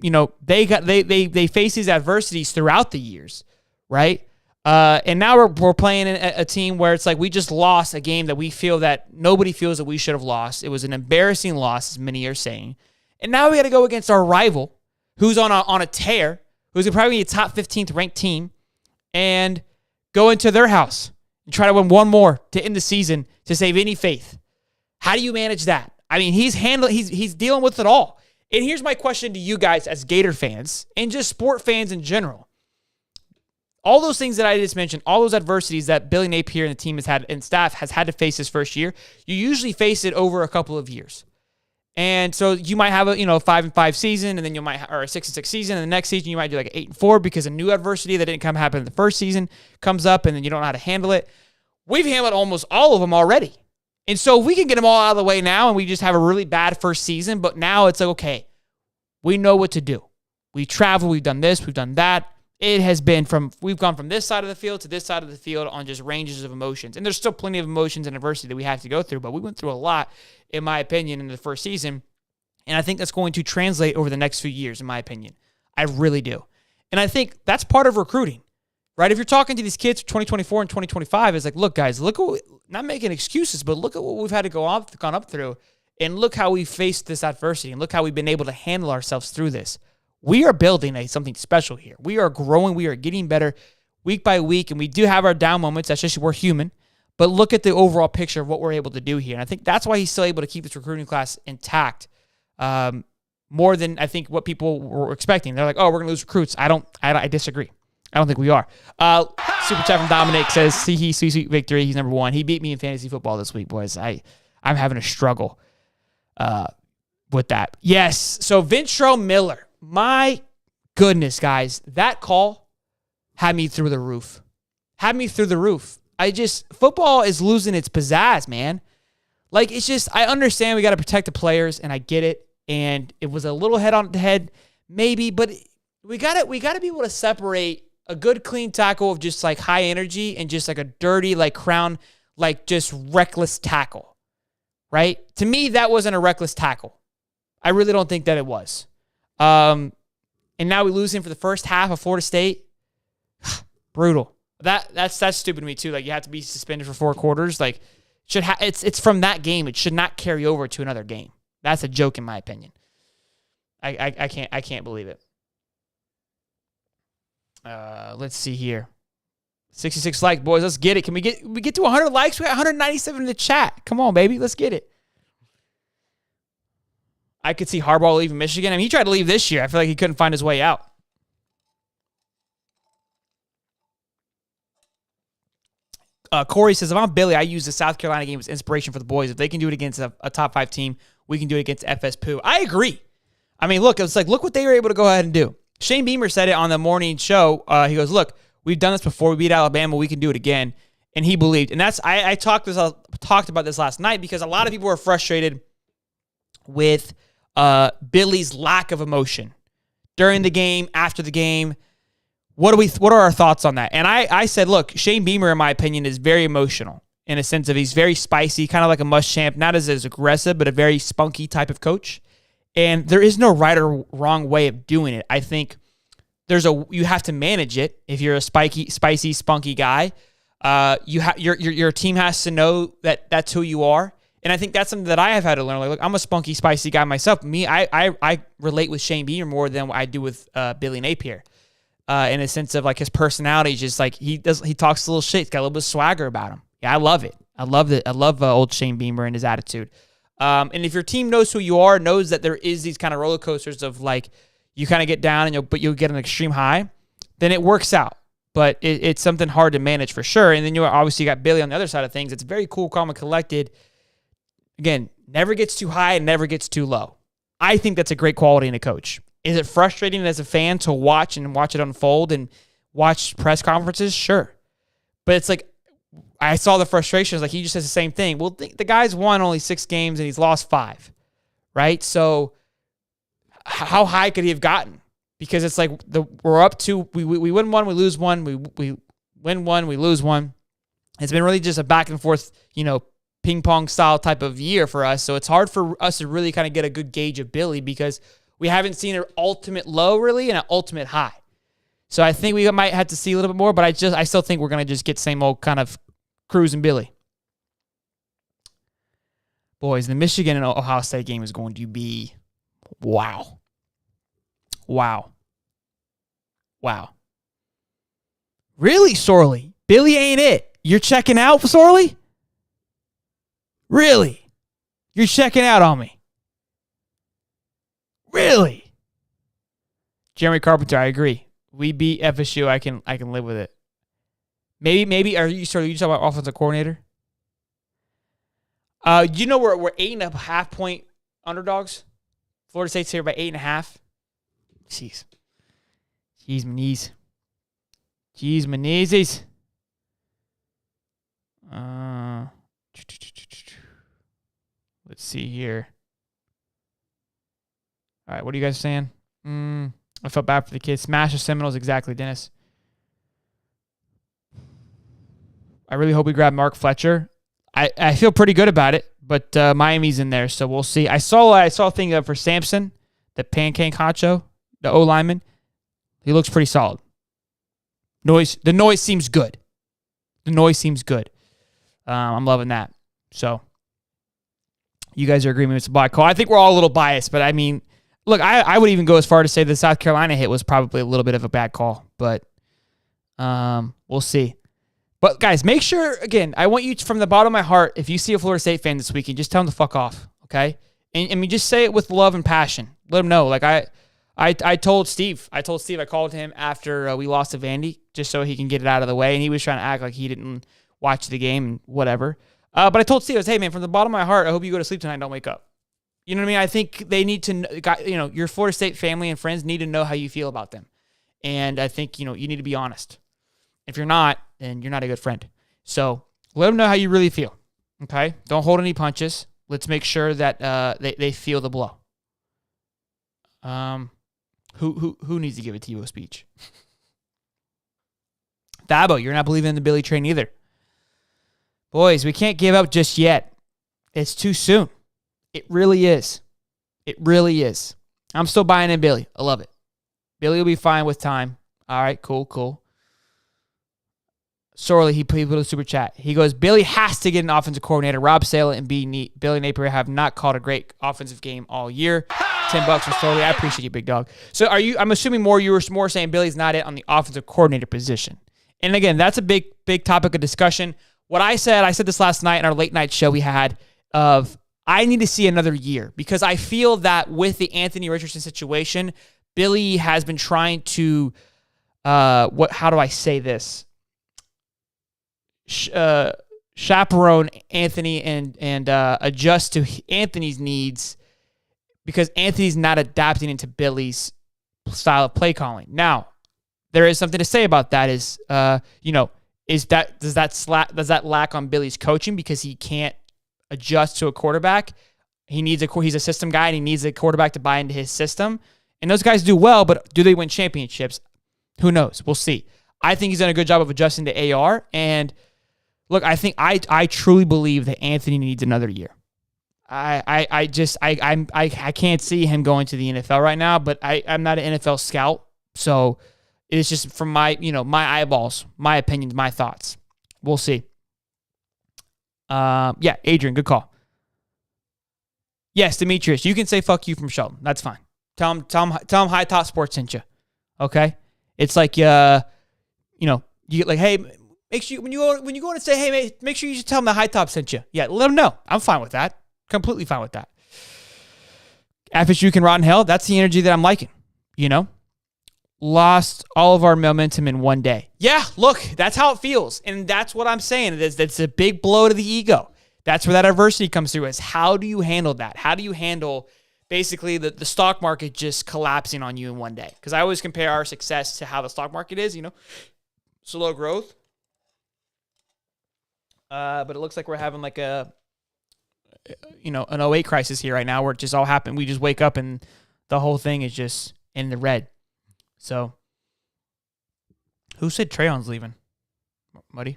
they face these adversities throughout the years, right? And now we're playing a team where it's like we just lost a game that we feel that nobody feels that we should have lost. It was an embarrassing loss, as many are saying. And now we got to go against our rival, who's on a tear, who's probably a top 15th ranked team, and go into their house and try to win one more to end the season to save any faith. How do you manage that? I mean, he's dealing with it all. And here's my question to you guys as Gator fans and just sport fans in general. All those things that I just mentioned, all those adversities that Billy Napier and the team has had and staff has had to face this first year, you usually face it over a couple of years. And so you might have a 5-5 season, and then or a 6-6 season, and the next season you might do like an 8-4 because a new adversity that didn't happen in the first season comes up, and then you don't know how to handle it. We've handled almost all of them already. And so we can get them all out of the way now, and we just have a really bad first season, but now it's like, okay, we know what to do. We travel, we've done this, we've done that. It has been we've gone from this side of the field to this side of the field on just ranges of emotions. And there's still plenty of emotions and adversity that we have to go through, but we went through a lot, in my opinion, in the first season. And I think that's going to translate over the next few years, in my opinion. I really do. And I think that's part of recruiting, right? If you're talking to these kids for 2024 and 2025, it's like, look, guys, not making excuses, but look at what we've had to gone up through, and look how we faced this adversity, and look how we've been able to handle ourselves through this. We are building something special here. We are growing. We are getting better week by week, and we do have our down moments. That's just, we're human. But look at the overall picture of what we're able to do here. And I think that's why he's still able to keep this recruiting class intact, more than I think what people were expecting. They're like, oh, we're going to lose recruits. I disagree. I don't think we are. Super chat from Dominic says, see, sweet victory. He's number one. He beat me in fantasy football this week, boys. I'm having a struggle with that. Yes. So Ventrell Miller. My goodness, guys, that call had me through the roof. Football is losing its pizzazz, man. Like, it's just, I understand we got to protect the players, and I get it. And it was a little head on the head, maybe, but we got to be able to separate a good, clean tackle of just like high energy and just like a dirty, like crown, like just reckless tackle, right? To me, that wasn't a reckless tackle. I really don't think that it was. And now we lose him for the first half of Florida State. Brutal. That's stupid to me too. Like, you have to be suspended for 4 quarters. Like, it's from that game. It should not carry over to another game. That's a joke in my opinion. I can't believe it. Let's see here. 66 likes, boys. Let's get it. Can we get to 100 likes? We got 197 in the chat. Come on, baby. Let's get it. I could see Harbaugh leaving Michigan. I mean, he tried to leave this year. I feel like he couldn't find his way out. Corey says, if I'm Billy, I use the South Carolina game as inspiration for the boys. If they can do it against a top 5 team, we can do it against FS Pooh. I agree. I mean, look, it's like, look what they were able to go ahead and do. Shane Beamer said it on the morning show. He goes, look, we've done this before. We beat Alabama. We can do it again. And he believed. And that's, I talked about this last night because a lot of people were frustrated with Billy's lack of emotion during the game, after the game. What are our thoughts on that? And I said, look, Shane Beamer, in my opinion, is very emotional in a sense of he's very spicy, kind of like a Muschamp, not as aggressive, but a very spunky type of coach. And there is no right or wrong way of doing it. I think you have to manage it. If you're a spicy, spunky guy, your team has to know that that's who you are. And I think that's something that I have had to learn. Like, look, I'm a spunky, spicy guy myself. I relate with Shane Beamer more than I do with Billy Napier. In a sense of like his personality is just like he talks a little shit. He's got a little bit of swagger about him. Yeah, I love it. I love old Shane Beamer and his attitude. And if your team knows who you are, knows that there is these kind of roller coasters of like you kind of get down and you'll get an extreme high, then it works out. But it's something hard to manage for sure. And then you obviously got Billy on the other side of things. It's very cool, calm, and collected. Again, never gets too high and never gets too low. I think that's a great quality in a coach. Is it frustrating as a fan to watch it unfold and watch press conferences? Sure. But it's like, I saw the frustrations. Like, he just says the same thing. Well, the guy's won only 6 games and he's lost 5, right? So how high could he have gotten? Because it's like we're up to, we win 1, we lose 1, we win 1, we lose 1. It's been really just a back and forth, ping pong style type of year for us. So it's hard for us to really kind of get a good gauge of Billy because we haven't seen an ultimate low really and an ultimate high. So I think we might have to see a little bit more, but I still think we're going to just get same old kind of cruising Billy. Boys, the Michigan and Ohio State game is going to be wow. Really, Sorley? Billy ain't it. You're checking out, Sorley? Really? You're checking out on me. Really? Jeremy Carpenter, I agree. We beat FSU. I can live with it. Maybe are you talking about offensive coordinator? You know we're 8.5 point underdogs. Florida State's here by 8.5. Jeez. Jeez, my knees. Jeez, my kneesies. Let's see here. All right, what are you guys saying? I felt bad for the kids. Smash the Seminoles, exactly, Dennis. I really hope we grab Mark Fletcher. I feel pretty good about it, but Miami's in there, so we'll see. I saw a thing for Sampson, the pancake honcho, the O lineman. He looks pretty solid. The noise seems good. I'm loving that. So you guys are agreeing with the black call. I think we're all a little biased, but I mean, look, I would even go as far to say the South Carolina hit was probably a little bit of a bad call, but we'll see. But guys, make sure, again, I want you to, from the bottom of my heart, if you see a Florida State fan this weekend, just tell them to fuck off, okay? And I mean, just say it with love and passion. Let them know. Like I told Steve, I called him after we lost to Vandy just so he can get it out of the way, and he was trying to act like he didn't watch the game and whatever. But I told Steve, I was, hey, man, from the bottom of my heart, I hope you go to sleep tonight and don't wake up. You know what I mean? I think they need to, your Florida State family and friends need to know how you feel about them. And I think, you need to be honest. If you're not, then you're not a good friend. So let them know how you really feel. Okay? Don't hold any punches. Let's make sure that they feel the blow. Who needs to give a TiVo speech? Thabo, you're not believing in the Billy train either. Boys, we can't give up just yet. It's too soon. It really is. I'm still buying in Billy. I love it. Billy will be fine with time. All right, cool. Sorely, he put a super chat. He goes, Billy has to get an offensive coordinator. Rob Saleh and Billy Napier have not called a great offensive game all year. $10 for Sorely. I appreciate you, big dog. So I'm assuming you were more saying Billy's not it on the offensive coordinator position. And again, that's a big topic of discussion. What I said this last night in our late night show we had of I need to see another year because I feel that with the Anthony Richardson situation, Billy has been trying to, how do I say this? Chaperone Anthony and adjust to Anthony's needs because Anthony's not adapting into Billy's style of play calling. Now, there is something to say about that is, does that lack on Billy's coaching because he can't adjust to a quarterback? He's a system guy and he needs a quarterback to buy into his system. And those guys do well, but do they win championships? Who knows? We'll see. I think he's done a good job of adjusting to AR. And look, I think I truly believe that Anthony needs another year. I can't see him going to the NFL right now, but I'm not an NFL scout, so it's just from my eyeballs, my opinions, my thoughts. We'll see. Yeah, Adrian, good call. Yes, Demetrius, you can say fuck you from Shelton. That's fine. Tell him High Top Sports sent you. Okay? It's like you get like, hey, make sure when you go in and say, hey, mate, make sure you just tell him the High Top sent you. Yeah, let him know. I'm fine with that. Completely fine with that. FSU can rot in hell. That's the energy that I'm liking. Lost all of our momentum in one day. Yeah, look, that's how it feels. And that's what I'm saying. That's a big blow to the ego. That's where that adversity comes through is how do you handle that? How do you handle basically the stock market just collapsing on you in one day? Because I always compare our success to how the stock market is, slow growth. But it looks like we're having like an 08 crisis here right now where it just all happened. We just wake up and the whole thing is just in the red. So, who said Trayon's leaving? Muddy.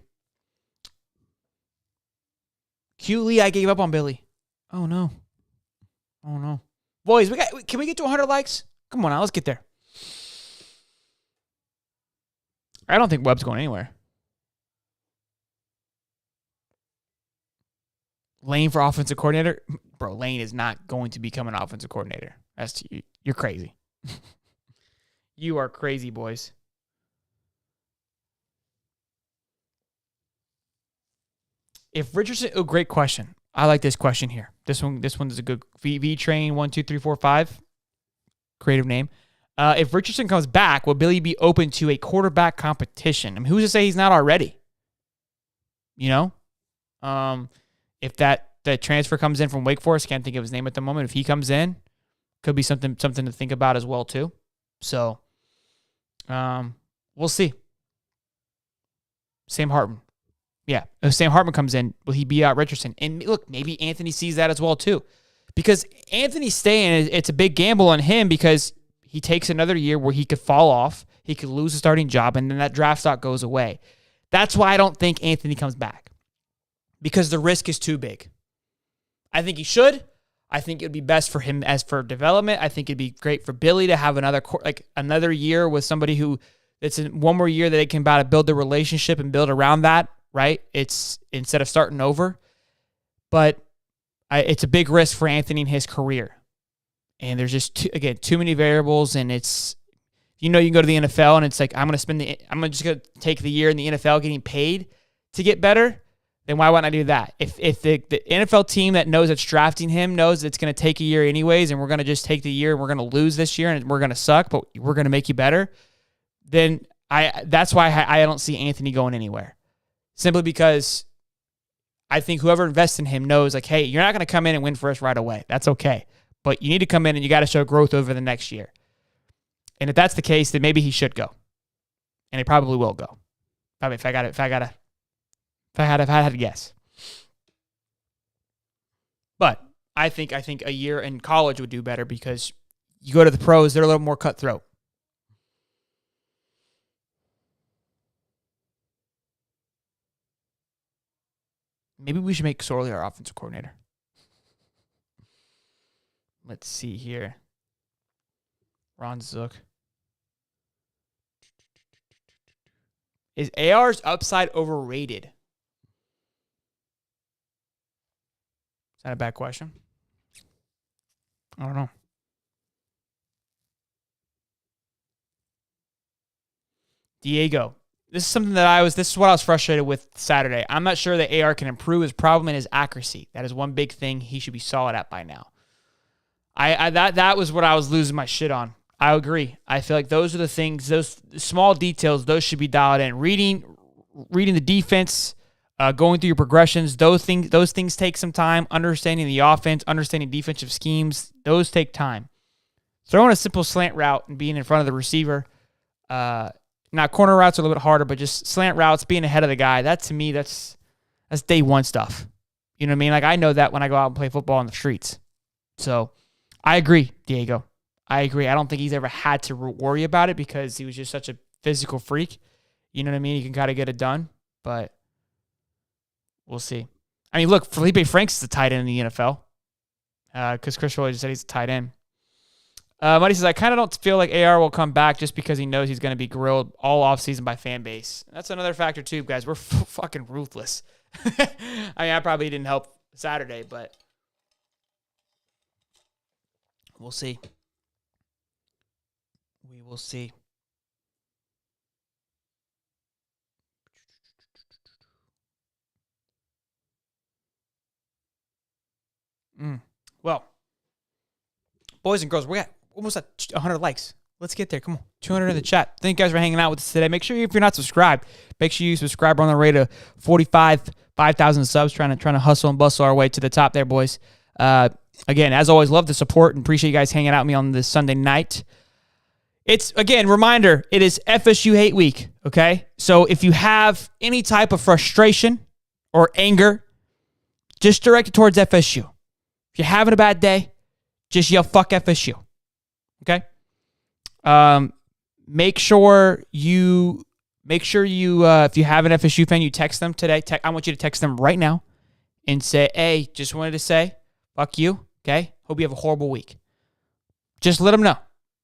Cutely, I gave up on Billy. Oh no. Boys, can we get to 100 likes? Come on now, let's get there. I don't think Webb's going anywhere. Lane for offensive coordinator? Bro, Lane is not going to become an offensive coordinator. You're crazy. You are crazy, boys. If Richardson, great question. I like this question here. This one is a good V Train 1 2 3 4 5. Creative name. If Richardson comes back, will Billy be open to a quarterback competition? I mean, who's to say he's not already? You know, if that transfer comes in from Wake Forest, can't think of his name at the moment. If he comes in, could be something to think about as well too. So, we'll see. Sam Hartman. Yeah, if Sam Hartman comes in, will he beat out Richardson? And look, maybe Anthony sees that as well too. Because Anthony staying, it's a big gamble on him because he takes another year where he could fall off, he could lose a starting job, and then that draft stock goes away. That's why I don't think Anthony comes back. Because the risk is too big. I think he should. I think it would be best for him as for development. I think it'd be great for Billy to have another year with somebody who it's one more year that they can build the relationship and build around that, right? It's instead of starting over. But it's a big risk for Anthony in his career. And there's just, too many variables. And it's, you can go to the NFL and it's like, I'm just going to take the year in the NFL getting paid to get better. Then why wouldn't I do that? If the NFL team that knows it's drafting him knows it's going to take a year anyways, and we're going to just take the year and we're going to lose this year and we're going to suck, but we're going to make you better, then that's why I don't see Anthony going anywhere. Simply because I think whoever invests in him knows, like, hey, you're not going to come in and win for us right away. That's okay. But you need to come in and you got to show growth over the next year. And if that's the case, then maybe he should go. And he probably will go. Probably if I had to guess. But I think a year in college would do better because you go to the pros, they're a little more cutthroat. Maybe we should make Sorley our offensive coordinator. Let's see here. Ron Zook. Is AR's upside overrated? Is that a bad question? I don't know. Diego. This is something that this is what I was frustrated with Saturday. I'm not sure that AR can improve his problem in his accuracy. That is one big thing he should be solid at by now. That was what I was losing my shit on. I agree. I feel like those are the things, those small details, those should be dialed in. Reading the defense, going through your progressions, those things take some time. Understanding the offense, understanding defensive schemes, those take time. Throwing a simple slant route and being in front of the receiver, now corner routes are a little bit harder, but just slant routes, being ahead of the guy, that to me, that's day one stuff. You know what I mean? Like I know that when I go out and play football on the streets. So I agree, Diego. I agree. I don't think he's ever had to worry about it because he was just such a physical freak. You know what I mean? He can kind of get it done, but we'll see. I mean, look, Felipe Franks is a tight end in the NFL because Chris Roy just said he's a tight end. Muddy says, I kind of don't feel like AR will come back just because he knows he's going to be grilled all offseason by fan base. That's another factor too, guys. We're fucking ruthless. I mean, I probably didn't help Saturday, but we'll see. We will see. Well, boys and girls, we're almost at 100 likes. Let's get there. Come on. 200 in the chat. Thank you guys for hanging out with us today. Make sure if you're not subscribed, make sure you subscribe. We're on the way to 5,000 subs, trying to hustle and bustle our way to the top there, boys. Again, as always, love the support and appreciate you guys hanging out with me on this Sunday night. It's, again, reminder, it is FSU Hate Week, okay? So if you have any type of frustration or anger, just direct it towards FSU. If you're having a bad day, just yell, fuck FSU, okay? Make sure you, if you have an FSU fan, you text them today. I want you to text them right now and say, hey, just wanted to say, fuck you, okay? Hope you have a horrible week. Just let them know.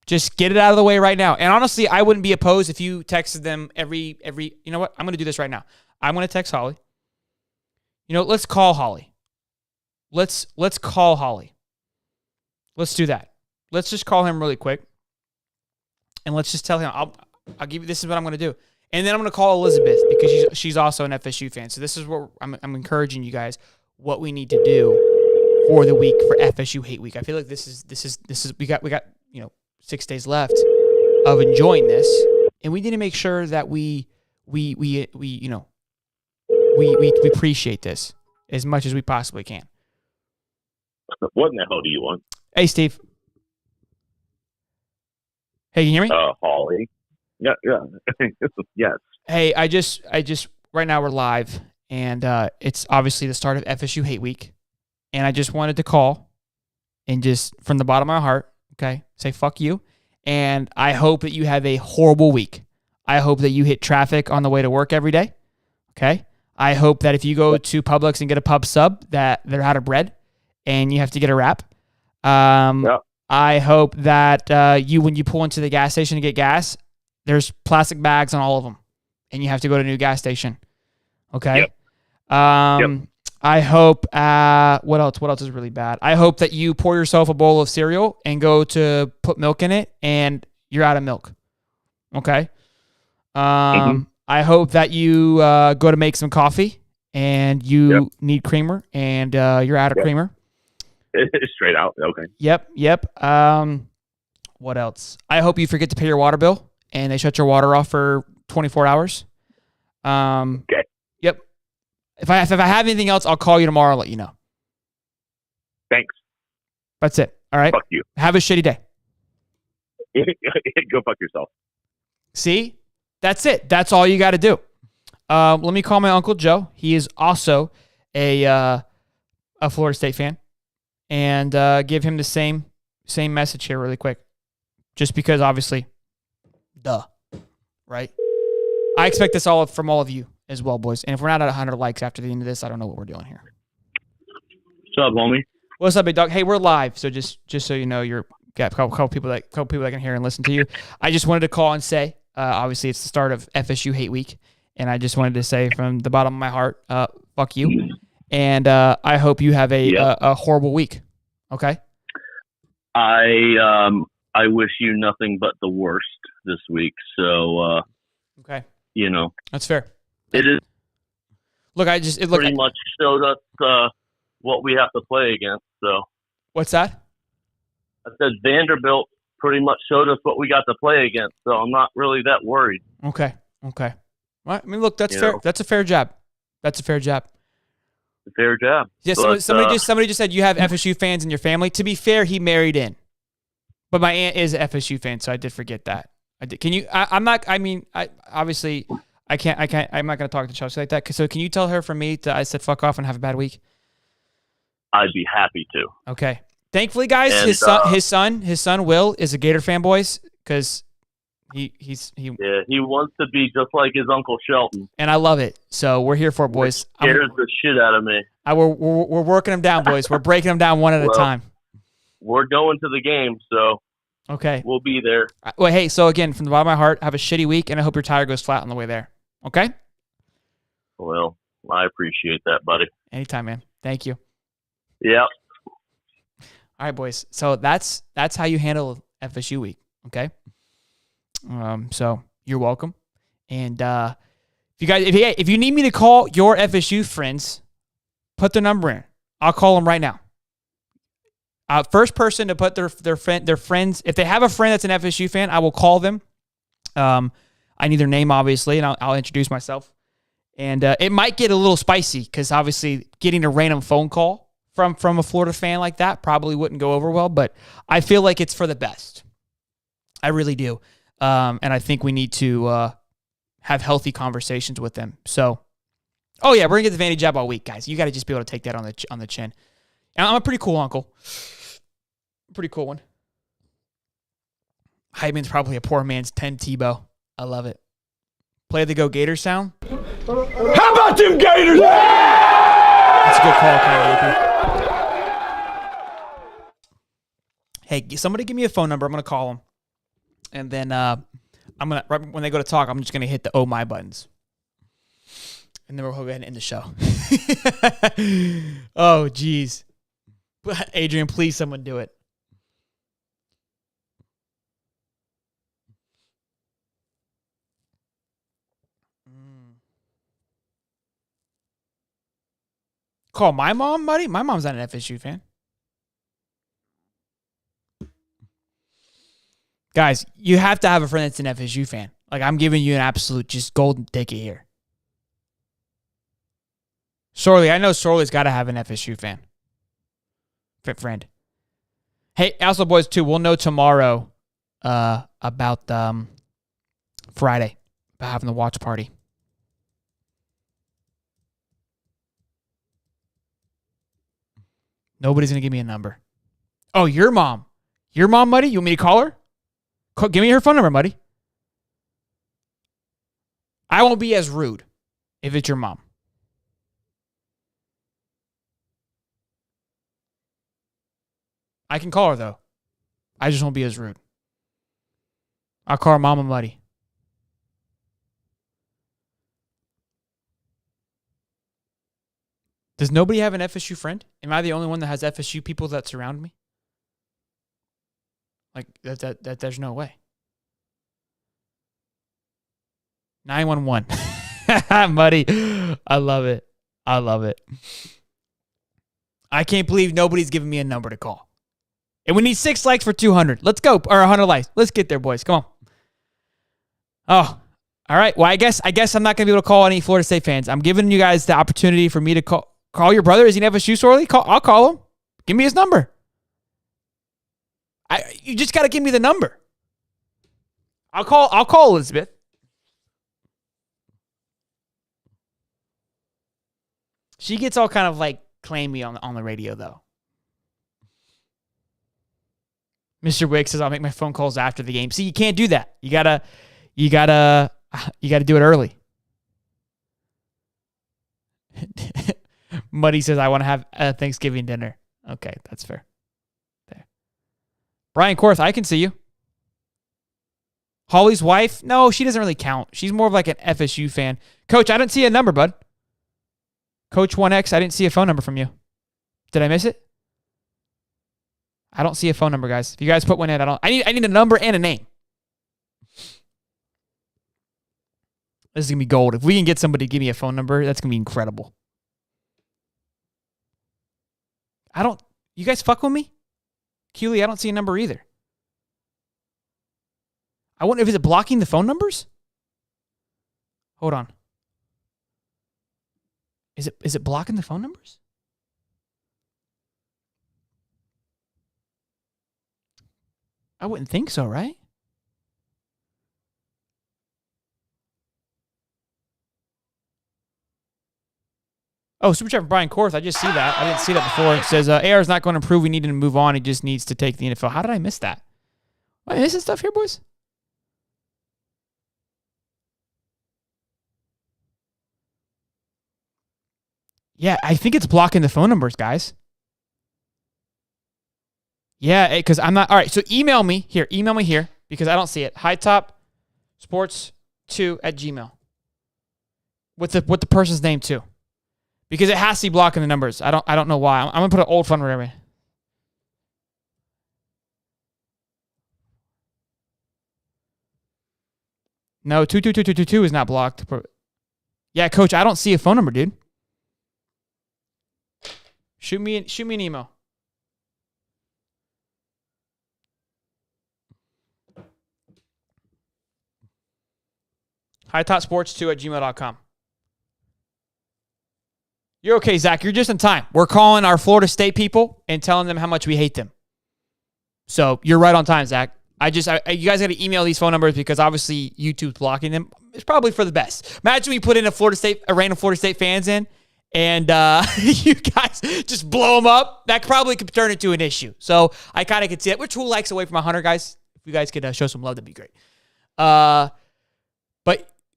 Just get it out of the way right now. And honestly, I wouldn't be opposed if you texted them every, you know what? I'm going to do this right now. I'm going to text Holly. You know, let's call Holly. Let's call Holly. Let's do that. Let's just call him really quick. And let's just tell him, I'll give you, this is what I'm going to do. And then I'm going to call Elizabeth because she's also an FSU fan. So this is what I'm encouraging you guys. what we need to do for the week for FSU Hate Week. I feel like this is we got 6 days left of enjoying this, and we need to make sure that we appreciate this as much as we possibly can.
What in the hell do you want?
Hey, Steve. Hey, can you hear me?
Holly. Yeah. Yes.
Hey, I just right now we're live, and it's obviously the start of FSU Hate Week, and I just wanted to call and just from the bottom of my heart, okay, say fuck you, and I hope that you have a horrible week. I hope that you hit traffic on the way to work every day, okay? I hope that if you go to Publix and get a pub sub, that they're out of bread, and you have to get a wrap. I hope that when you pull into the gas station to get gas, there's plastic bags on all of them, and you have to go to a new gas station. Okay.
Yep.
I hope. What else? What else is really bad? I hope that you pour yourself a bowl of cereal and go to put milk in it, and you're out of milk. Okay. I hope that you go to make some coffee, and you need creamer, and you're out of creamer.
Straight out. Okay.
Yep. What else? I hope you forget to pay your water bill and they shut your water off for 24 hours.
Okay.
Yep. If I have anything else, I'll call you tomorrow and let you know.
Thanks.
That's it. All right.
Fuck you.
Have a shitty day.
Go fuck yourself.
See? That's it. That's all you got to do. Let me call my Uncle Joe. He is also a Florida State fan. And give him the same message here really quick. Just because, obviously, right? I expect this all from all of you as well, boys. And if we're not at 100 likes after the end of this, I don't know what we're doing here.
What's up, homie?
What's up, big dog? Hey, we're live, so just so you know, you're got a couple people that can hear and listen to you. I just wanted to call and say, obviously, it's the start of FSU Hate Week, and I just wanted to say from the bottom of my heart, fuck you. And I hope you have a horrible week. Okay.
I wish you nothing but the worst this week. So
okay.
That's
fair.
It is.
Look,
pretty much showed us what we have to play against. So
what's that?
I said Vanderbilt pretty much showed us what we got to play against. So I'm not really that worried.
Okay. Well, I mean, look, that's fair. That's a fair job.
Fair job.
Yeah, somebody just said you have FSU fans in your family. To be fair, he married in, but my aunt is an FSU fan, so I did forget that. I did. Can you? I'm not. I mean, obviously I can't. I'm not going to talk to Chelsea like that. So can you tell her from me that I said fuck off and have a bad week?
I'd be happy to.
Okay. Thankfully, guys, and, his son Will is a Gator fan, boys, because he
wants to be just like his Uncle Shelton,
and I love it. So we're here for it, boys.
Scares the shit out of me.
We're working them down, boys. We're breaking them down one at a time.
We're going to the game, so
okay,
we'll be there.
Well, hey, so again, from the bottom of my heart, have a shitty week, and I hope your tire goes flat on the way there. Okay.
Well, I appreciate that, buddy.
Anytime, man. Thank you.
Yeah.
All right, boys. So that's how you handle FSU week. Okay. So you're welcome. And if you need me to call your FSU friends, put their number in. I'll call them right now. First person to put their friends. If they have a friend that's an FSU fan, I will call them. I need their name, obviously, and I'll introduce myself. And it might get a little spicy because obviously getting a random phone call from a Florida fan like that probably wouldn't go over well. But I feel like it's for the best. I really do. And I think we need to have healthy conversations with them. So, oh yeah, we're gonna get the Vandy job all week, guys. You got to just be able to take that on the chin. And I'm a pretty cool uncle. Pretty cool one. Hyman's probably a poor man's 10 Tebow. I love it. Play the Go Gators sound.
How about them Gators?
That's a good call, Karaoke. Hey, somebody give me a phone number. I'm gonna call them, and then I'm gonna right when they go to talk, I'm just gonna hit the "Oh my" buttons, and then we'll go ahead and end the show. Oh, geez. Adrian, please, someone do it. Call my mom, buddy? My mom's not an FSU fan. Guys, you have to have a friend that's an FSU fan. Like, I'm giving you an absolute just golden ticket here. Sorley, I know Sorley's got to have an FSU fan. Friend. Hey, also, boys, too, we'll know tomorrow about Friday, about having the watch party. Nobody's going to give me a number. Oh, your mom. Your mom, Muddy? You want me to call her? Give me her phone number, Muddy. I won't be as rude if it's your mom. I can call her, though. I just won't be as rude. I'll call her Mama Muddy. Does nobody have an FSU friend? Am I the only one that has FSU people that surround me? Like, that there's no way. 911. Muddy. I love it. I love it. I can't believe nobody's giving me a number to call. And we need 6 likes for 200. Let's go. Or 100 likes. Let's get there, boys. Come on. Oh, all right. Well, I guess I'm not going to be able to call any Florida State fans. I'm giving you guys the opportunity for me to call your brother. Is he an FSU Sorley? I'll call him. Give me his number. You just got to give me the number. I'll call Elizabeth. She gets all kind of like clammy on the radio though. Mr. Wicks says I'll make my phone calls after the game. See, you can't do that. You gotta do it early. Muddy says I want to have a Thanksgiving dinner. Okay, that's fair. There. Brian Korth, I can see you. Holly's wife? No, she doesn't really count. She's more of like an FSU fan. Coach, I didn't see a number, bud. Coach 1X, I didn't see a phone number from you. Did I miss it? I don't see a phone number, guys. If you guys put one in, I need a number and a name. This is going to be gold. If we can get somebody to give me a phone number, that's going to be incredible. You guys fuck with me? Keely, I don't see a number either. I wonder if it's blocking the phone numbers? Hold on. Is it blocking the phone numbers? I wouldn't think so, right? Oh, super chat from Brian Korth. I just see that. I didn't see that before. It says, AR is not going to improve. We need to move on. He just needs to take the NFL. How did I miss that? Am I missing stuff here, boys? Yeah, I think it's blocking the phone numbers, guys. Yeah, because I'm not. All right, so email me here. Email me here because I don't see it. HighTopSports2@gmail. With the person's name too. Because it has to be blocking the numbers. I don't know why. I'm gonna put an old phone number. No, 22222 is not blocked. Yeah, coach, I don't see a phone number, dude. Shoot me an email. HighTopSports2@gmail.com. You're okay, Zach. You're just in time. We're calling our Florida State people and telling them how much we hate them. So you're right on time, Zach. You guys got to email these phone numbers because obviously YouTube's blocking them. It's probably for the best. Imagine we put in a random Florida State fans in, and you guys just blow them up. That probably could turn into an issue. So I kind of could see that. We're 2 likes away from 100, guys. If you guys could show some love, that'd be great. But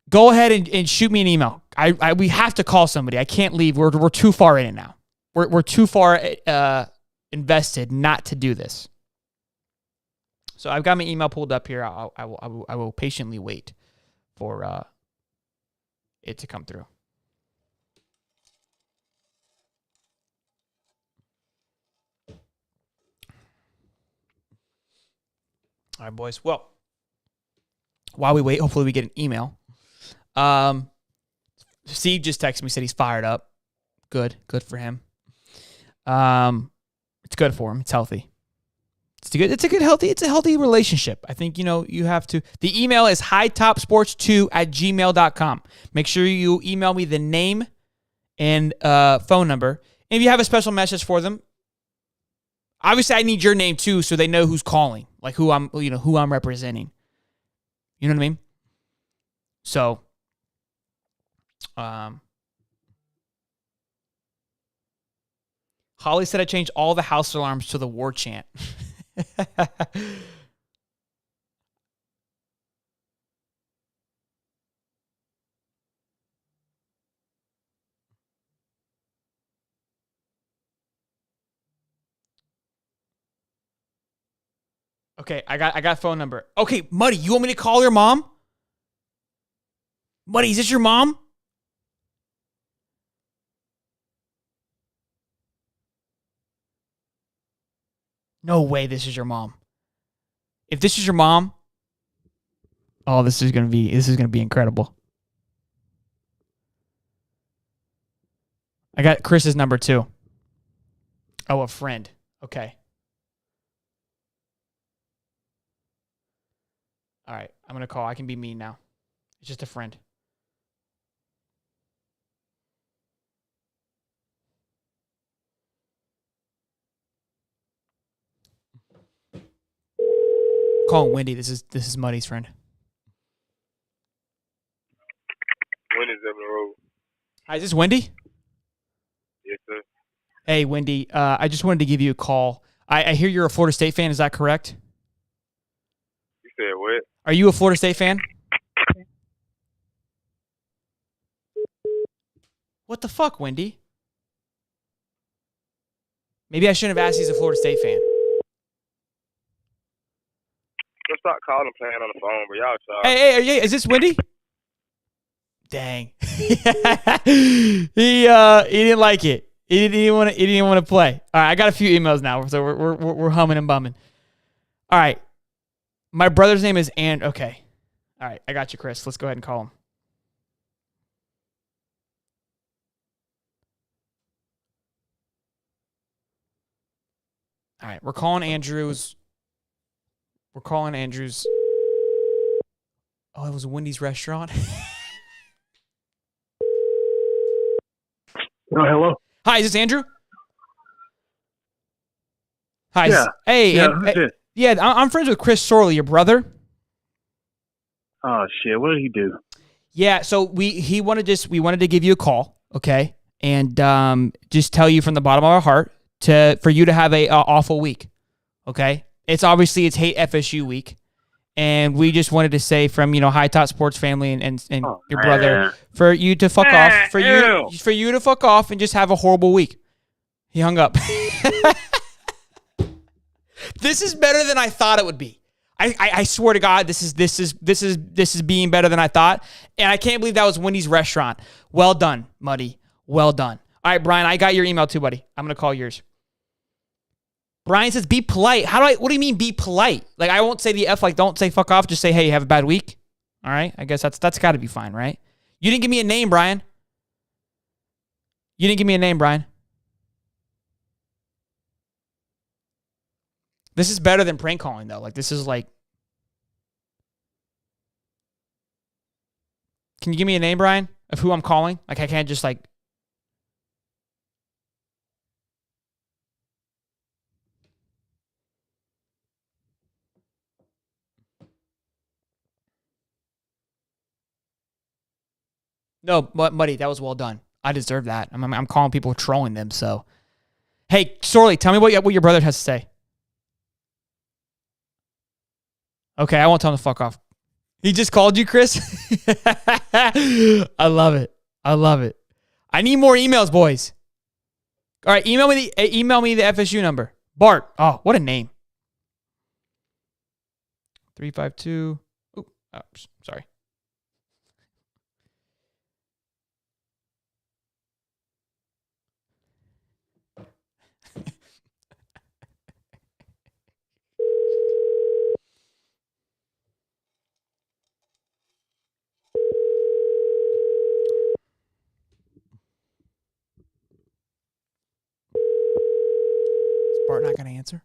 go ahead and shoot me an email. We have to call somebody. I can't leave. We're too far in it now. We're too far invested not to do this. So I've got my email pulled up here. I will patiently wait for it to come through. All right, boys. Well, while we wait, hopefully we get an email. Steve just texted me, said he's fired up. Good for him. It's good for him. It's healthy. It's a healthy relationship. I think, you have to. The email is hightopsports2@gmail.com. Make sure you email me the name and phone number. And if you have a special message for them, obviously I need your name too, so they know who's calling, like who I'm representing. You know what I mean? So, Holly said I changed all the house alarms to the war chant. Okay, I got phone number. Okay, Muddy, you want me to call your mom? Muddy, is this your mom? No way this is your mom. If this is your mom, oh, this is gonna be incredible. I got Chris's number too. Oh, a friend. Okay. All right, I'm gonna call. I can be mean now. It's just a friend. Call Wendy. This is Muddy's friend.
Wendy's up the road.
Hi, is this Wendy?
Yes, sir.
Hey, Wendy. I just wanted to give you a call. I hear you're a Florida State fan. Is that correct?
You said what?
Are you a Florida State fan? What the fuck, Wendy? Maybe I shouldn't have asked you as a Florida State fan.
Let's stop calling playing on the phone, but y'all try.
Hey, is this Wendy? Dang. He didn't like it. He didn't want to play. All right, I got a few emails now, so we're humming and bumming. All right. My brother's name is okay. All right, I got you, Chris. Let's go ahead and call him. All right, we're calling Andrews. Oh, it was Wendy's restaurant.
Oh, hello.
Hi, is this Andrew? Hi.
Yeah.
Hey.
Yeah, who's this?
Yeah, I'm friends with Chris Sorley, your brother.
Oh shit! What did he do?
Yeah, so we wanted to give you a call, okay, and just tell you from the bottom of our heart for you to have a awful week, okay. It's hate FSU week, and we just wanted to say from High Top Sports family and your brother for you to fuck off, for you to fuck off and just have a horrible week. He hung up. This is better than I thought it would be. I swear to God, this is being better than I thought, and I can't believe that was Wendy's restaurant. Well done, Muddy. Well done. All right, Brian, I got your email too, buddy. I'm gonna call yours. Brian says, "Be polite." What do you mean, be polite? Like, I won't say the F. Like, don't say fuck off. Just say, "Hey, you have a bad week." All right. I guess that's got to be fine, right? You didn't give me a name, Brian. This is better than prank calling, though. Like, this is like... Can you give me a name, Brian, of who I'm calling? Like, I can't just, like... No, Muddy, that was well done. I deserve that. I'm calling people trolling them, so... Hey, Sorley, tell me what your brother has to say. Okay, I won't tell him to fuck off. He just called you, Chris? I love it. I need more emails, boys. All right, email me the FSU number. Bart. Oh, what a name. 352. Oh, sorry. going to answer?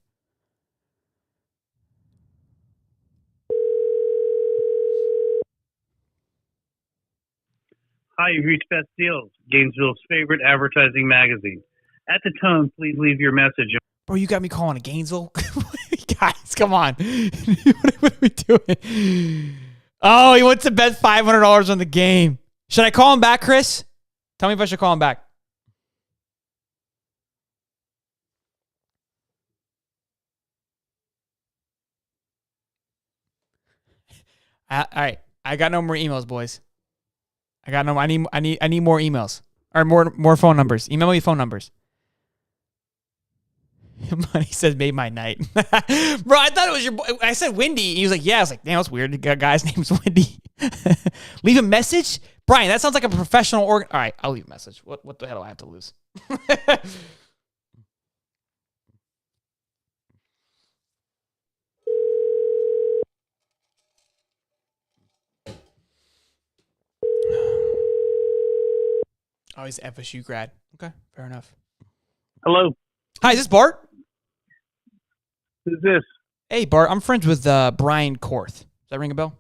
Hi, you've reached Best Deals, Gainesville's favorite advertising magazine. At the tone, please leave your message.
Bro, you got me calling a Gainesville. Guys, come on. What are we doing? Oh, he wants to bet $500 on the game. Should I call him back, Chris? Tell me if I should call him back. All right. I got no more emails, boys. I need more emails. Or more phone numbers. Email me phone numbers. Money says made my night. Bro, I thought it was your boy. I said Wendy. He was like, yeah. I was like, damn, that's weird. The guy's name's Wendy. Leave a message? Brian, that sounds like a professional organ. All right, I'll leave a message. What the hell do I have to lose? Oh, he's an FSU grad. Okay, fair enough.
Hello,
Hi, is this Bart?
who's this?
Hey, Bart. I'm friends with Brian Korth. Does that ring a bell?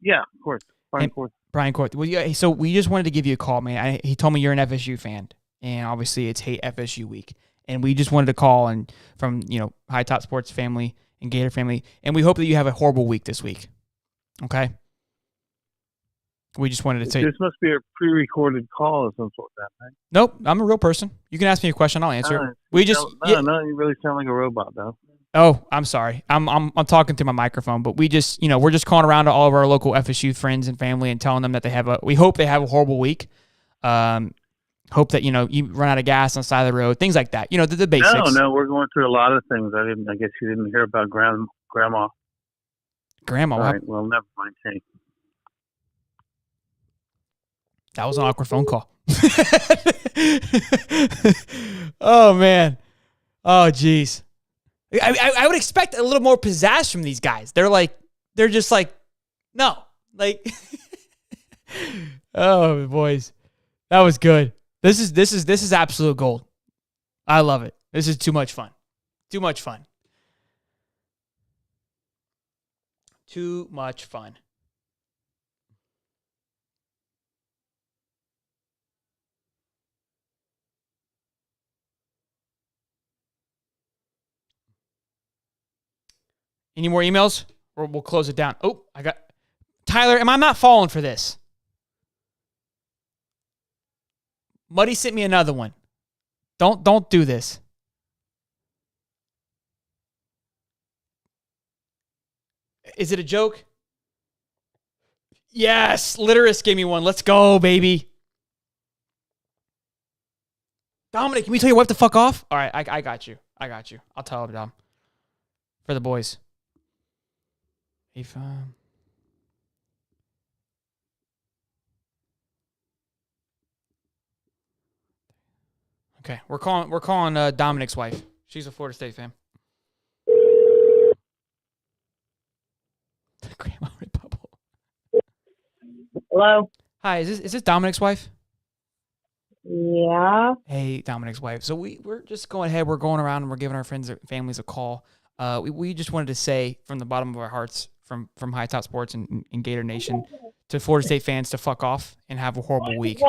Yeah, of course.
Hey, Brian Korth. Well, yeah, so we just wanted to give you a call, man. He told me you're an FSU fan, and obviously it's Hate FSU Week, and we just wanted to call and from High Top Sports family and Gator family, and we hope that you have a horrible week this week. Okay. We just wanted to say
This must be a pre-recorded call or some sort of that, right?
Nope, I'm a real person. You can ask me a question, I'll answer it. We just
No, you really sound like a robot, though.
Oh, I'm sorry. I'm talking through my microphone, but we just, we're just calling around to all of our local FSU friends and family and telling them that we hope they have a horrible week. Hope that, you run out of gas on the side of the road, things like that. The basics.
No, we're going through a lot of things. I guess you didn't hear about grandma.
Grandma.
All right, well, never mind. Hey.
That was an awkward phone call. Oh, man. Oh, jeez. I would expect a little more pizzazz from these guys. They're just like, no. Oh, boys. That was good. This is absolute gold. I love it. This is too much fun. Too much fun. Too much fun. Any more emails? Or we'll close it down. Oh, I got Tyler. Am I not falling for this? Muddy sent me another one. Don't do this. Is it a joke? Yes, Literus gave me one. Let's go, baby. Dominic, can we tell your wife to fuck off? All right, I got you. I'll tell him, Dom. For the boys. If Okay, we're calling Dominic's wife. She's a Florida State fan. Grandma Bubble.
Hello?
Hi, is this Dominic's wife?
Yeah.
Hey, Dominic's wife. So we're just going ahead. We're going around and we're giving our friends and families a call. We just wanted to say from the bottom of our hearts, from High Top Sports and Gator Nation, to Florida State fans to fuck off and have a horrible week.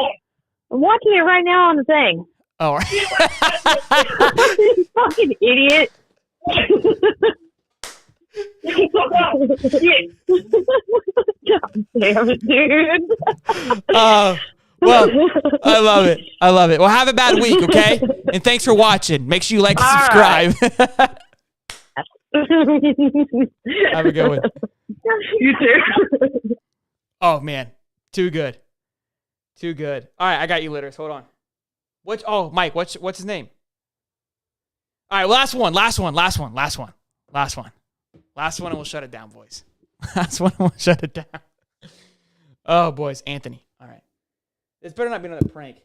I'm watching it right now on the thing.
Oh, right.
You fucking idiot. God damn it, dude.
Well, I love it. Well, have a bad week, okay? And thanks for watching. Make sure you like and subscribe. Have a good one.
You too.
Oh, man. Too good. All right, I got you, Litters. Hold on. Mike, what's his name? All right, last one, and we'll shut it down, boys. Last one, and we'll shut it down. Oh, boys, Anthony. All right. This better not be another prank.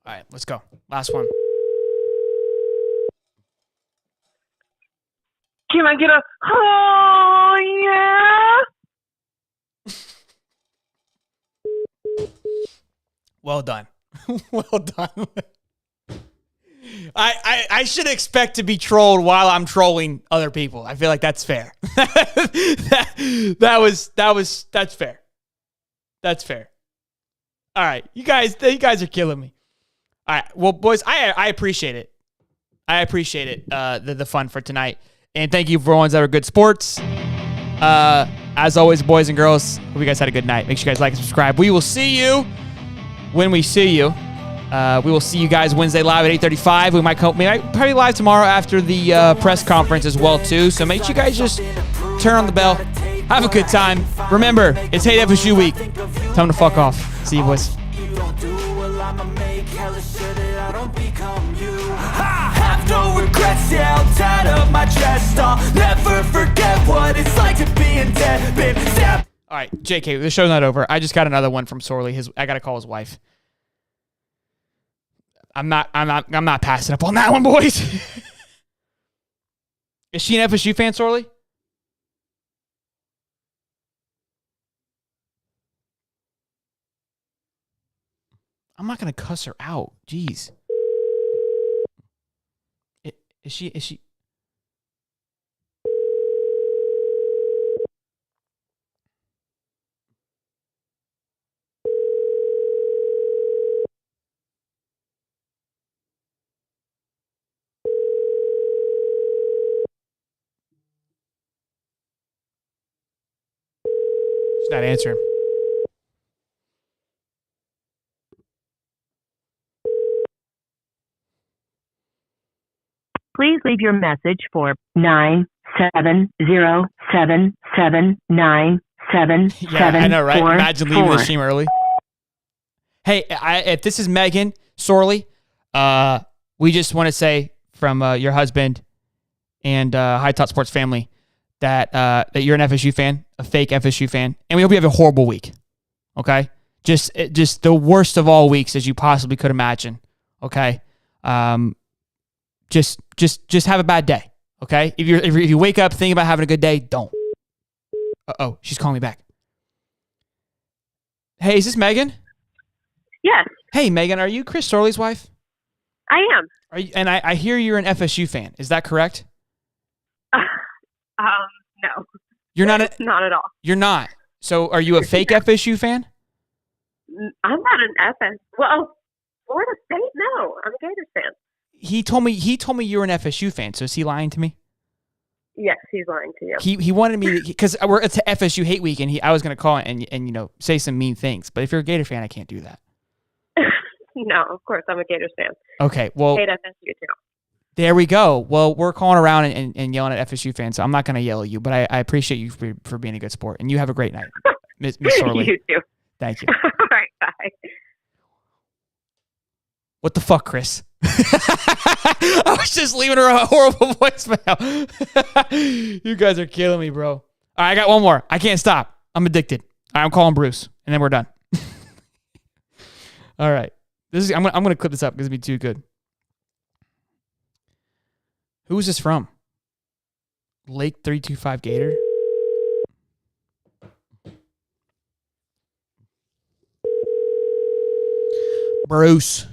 All right, let's go. Last one.
Can I get a, oh, yeah?
Well done. Well done. I should expect to be trolled while I'm trolling other people. I feel like that's fair. That's fair. That's fair. All right, you guys are killing me. All right, well, boys, I appreciate it. I appreciate it. The fun for tonight, and thank you for ones that are good sports. As always, boys and girls, hope you guys had a good night. Make sure you guys like and subscribe. We will see you when we see you. We will see you guys Wednesday live at 8:35. We might probably live tomorrow after the press conference as well too. So make sure you guys just turn on the bell. Have a good time. Remember, it's Hate FSU week. Time to fuck off. See you, boys.
Have no regrets, yeah, I'll tie up my chest. I'll never forget what it's like to be in debt, baby.
All right, JK, the show's not over. I just got another one from Sorley. I gotta call his wife. I'm not passing up on that one, boys. Is she an FSU fan, Sorley? I'm not gonna cuss her out. Jeez. Is she? She's not answering.
Please leave your message for 970779777.
Yeah, I know, right? Imagine leaving the stream early. Hey, if this is Megan Sorley, we just want to say from your husband and High Top Sports family that you're an FSU fan, a fake FSU fan, and we hope you have a horrible week. Okay, just the worst of all weeks as you possibly could imagine. Okay, just have a bad day. Okay, if you wake up thinking about having a good day, don't. Oh, she's calling me back. Hey, is this Megan?
Yes,
Hey, Megan, are you Chris Sorley's wife?
I am.
Are you? And I hear you're an FSU fan. Is that correct?
No.
You're not.
Not at all.
You're not. So, are you a fake FSU fan?
I'm not an FS. Well, Florida State? No, I'm a Gators fan.
He told me you were an FSU fan. So is he lying to me?
Yes, he's lying to you.
He wanted me because it's FSU hate week, and I was going to call and say some mean things. But if you're a Gator fan, I can't do that.
No, of course I'm a Gators fan.
Okay, well,
Hate FSU too.
There we go. Well, we're calling around and yelling at FSU fans, so I'm not going to yell at you, but I appreciate you for being a good sport, and you have a great night, Miss Sorley.
You too.
Thank you.
All right, bye.
What the fuck, Chris? I was just leaving her a horrible voicemail. You guys are killing me, bro. All right, I got one more. I can't stop. I'm addicted. All right, I'm calling Bruce, and then we're done. All right. I'm gonna clip this up because it'd be too good. Who is this from? Lake 325 Gator? Bruce.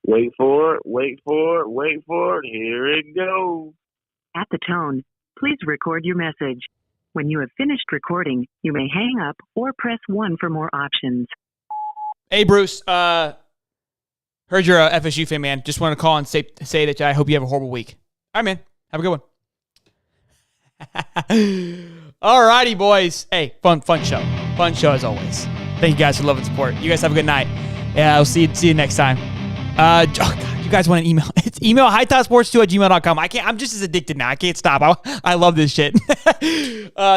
Wait for it, wait for it, wait for it. Here it goes.
At the tone, please record your message. When you have finished recording, you may hang up or press 1 for more options.
Hey, Bruce. Heard you're a FSU fan, man. Just want to call and say that I hope you have a horrible week. All right, man. Have a good one. All righty, boys. Hey, fun show. Fun show as always. Thank you guys for love and support. You guys have a good night. Yeah, I'll see you next time. God, you guys want an email? It's email hightopsports2@gmail.com. I'm just as addicted now. I can't stop. I love this shit.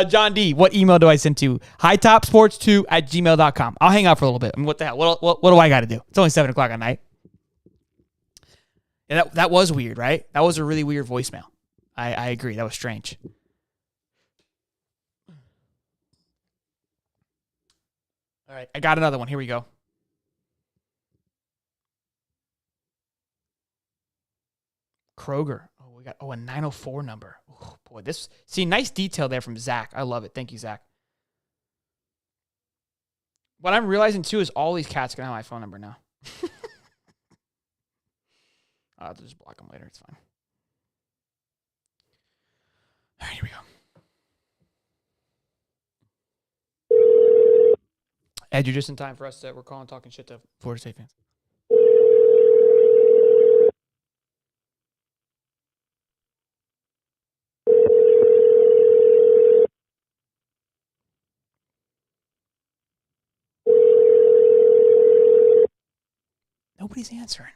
John D, what email do I send to? hightopsports2@gmail.com. I'll hang out for a little bit. I mean, what the hell? What do I got to do? It's only 7 o'clock at night. Yeah, that was weird, right? That was a really weird voicemail. I agree. That was strange. All right, I got another one. Here we go. Kroger. Oh, we got a 904 number. Oh, boy, nice detail there from Zach. I love it. Thank you, Zach. What I'm realizing too is all these cats gonna have my phone number now. I'll just block them later. It's fine. All right, here we go. Ed, you're just in time for us. We're calling, talking shit to Florida State fans. Nobody's answering.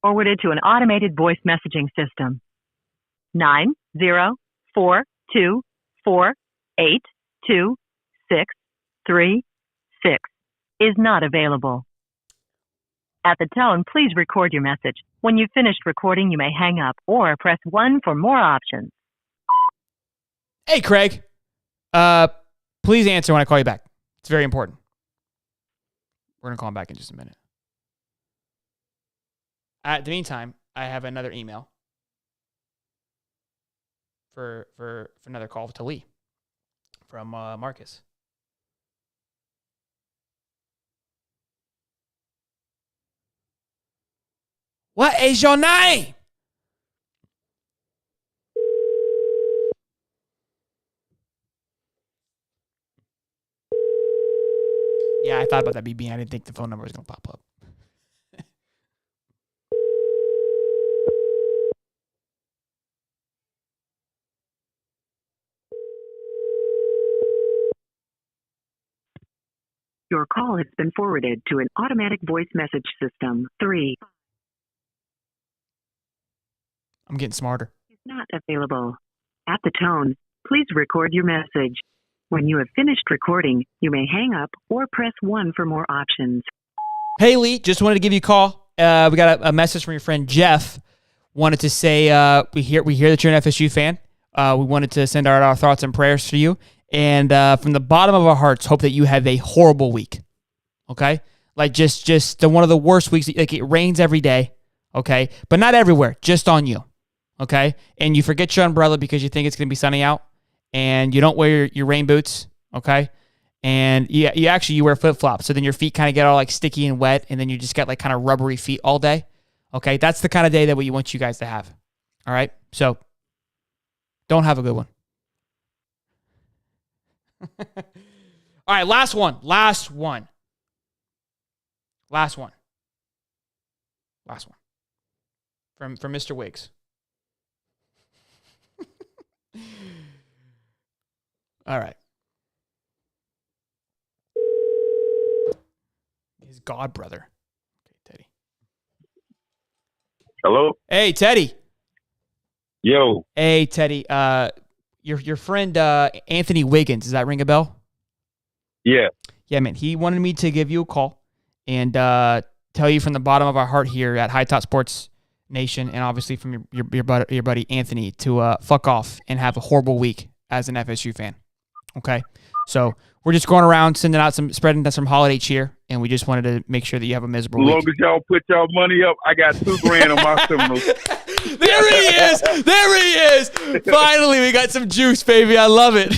Forwarded to an automated voice messaging system. 90424826636 is not available. At the tone, please record your message. When you've finished recording, you may hang up or press 1 for more options.
Hey, Craig. Please answer when I call you back. It's very important. We're going to call him back in just a minute. At the meantime, I have another email for another call to Lee from Marcus. What is your name? Yeah, I thought about that, BB. I didn't think the phone number was going to pop up.
Your call has been forwarded to an automatic voice message system. 3
I'm getting smarter.
is not available. At the tone, please record your message. When you have finished recording, you may hang up or press 1 for more options.
Hey, Lee, just wanted to give you a call. We got a message from your friend Jeff. Wanted to say we hear that you're an FSU fan. We wanted to send our thoughts and prayers to you. And from the bottom of our hearts, hope that you have a horrible week. Okay? Like just one of the worst weeks. Like it rains every day. Okay? But not everywhere. Just on you. Okay? And you forget your umbrella because you think it's going to be sunny out. And you don't wear your rain boots. Okay? And you wear flip-flops. So then your feet kind of get all like sticky and wet. And then you just got like kind of rubbery feet all day. Okay? That's the kind of day that we want you guys to have. All right? So don't have a good one. All right, last one. From Mr. Wiggs. All right. His god brother. Okay, Teddy.
Hello?
Hey, Teddy.
Yo.
Hey, Teddy. Your friend Anthony Wiggins, does that ring a bell?
Yeah.
Yeah, man. He wanted me to give you a call and tell you from the bottom of our heart here at High Top Sports Nation, and obviously from your buddy Anthony, to fuck off and have a horrible week as an FSU fan. Okay, so we're just going around spreading some holiday cheer, and we just wanted to make sure that you have a miserable
As long
week.
as y'all put y'all money up, I got $2,000 on my Seminoles.
There he is. Finally, we got some juice, baby. I love it.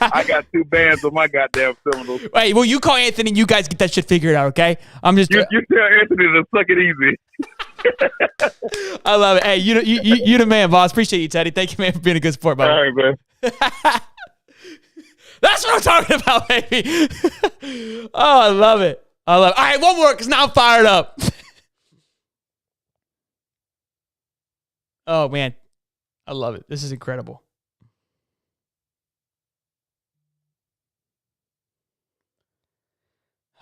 I got 2 bands on my goddamn Seminoles.
Wait, well, you call Anthony and you guys get that shit figured out, okay? I'm just.
You tell Anthony to suck it easy.
I love it. Hey, you the man, boss. Appreciate you, Teddy. Thank you, man, for being a good sport, buddy.
All right, man.
That's what I'm talking about, baby. Oh, I love it. All right, one more, because now I'm fired up. Oh, man. I love it. This is incredible.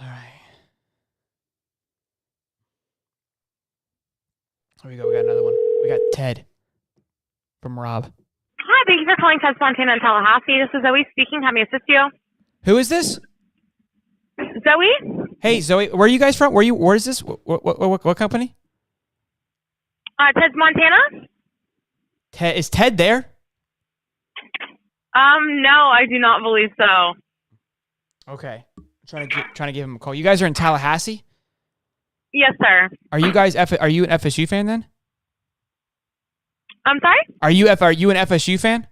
All right. Here we go. We got another one. We got Ted from Rob.
Hi Thank you for calling Ted Montana in Tallahassee. This is Zoe speaking. How may I assist you?
Who is this?
Zoe?
Hey, Zoe, where are you guys from? Where is this? What company?
Ted Montana?
Is Ted there?
No, I do not believe so.
Okay. Trying to give him a call. You guys are in Tallahassee?
Yes, sir.
Are you guys are you an FSU fan then?
I'm sorry?
Are you an FSU fan?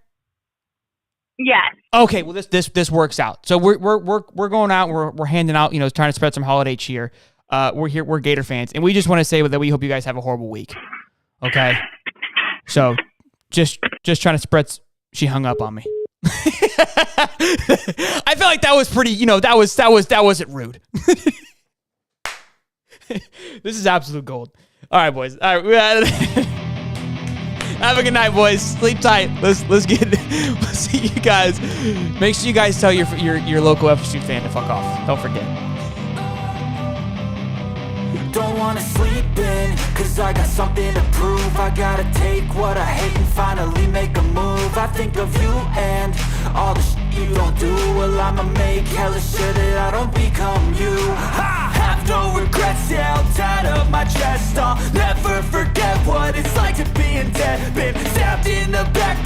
Yes.
Okay, well this works out. So we're going out, we're handing out, trying to spread some holiday cheer. We're Gator fans, and we just want to say that we hope you guys have a horrible week. Okay? So just trying to spread. She hung up on me. I feel like that was pretty, that wasn't rude. This is absolute gold. All right, boys. All right, have a good night, boys. Sleep tight. Let's see you guys. Make sure you guys tell your local FSU fan to fuck off. Don't forget.
Don't wanna sleep in, cause I got something to prove. I gotta take what I hate and finally make a move. I think of you and all the shit you don't do. Well, I'ma make hella sure that I don't become you. I have no regrets, yeah, I'll tie up my chest. I'll never forget what it's like to be in debt. Been stabbed in the back,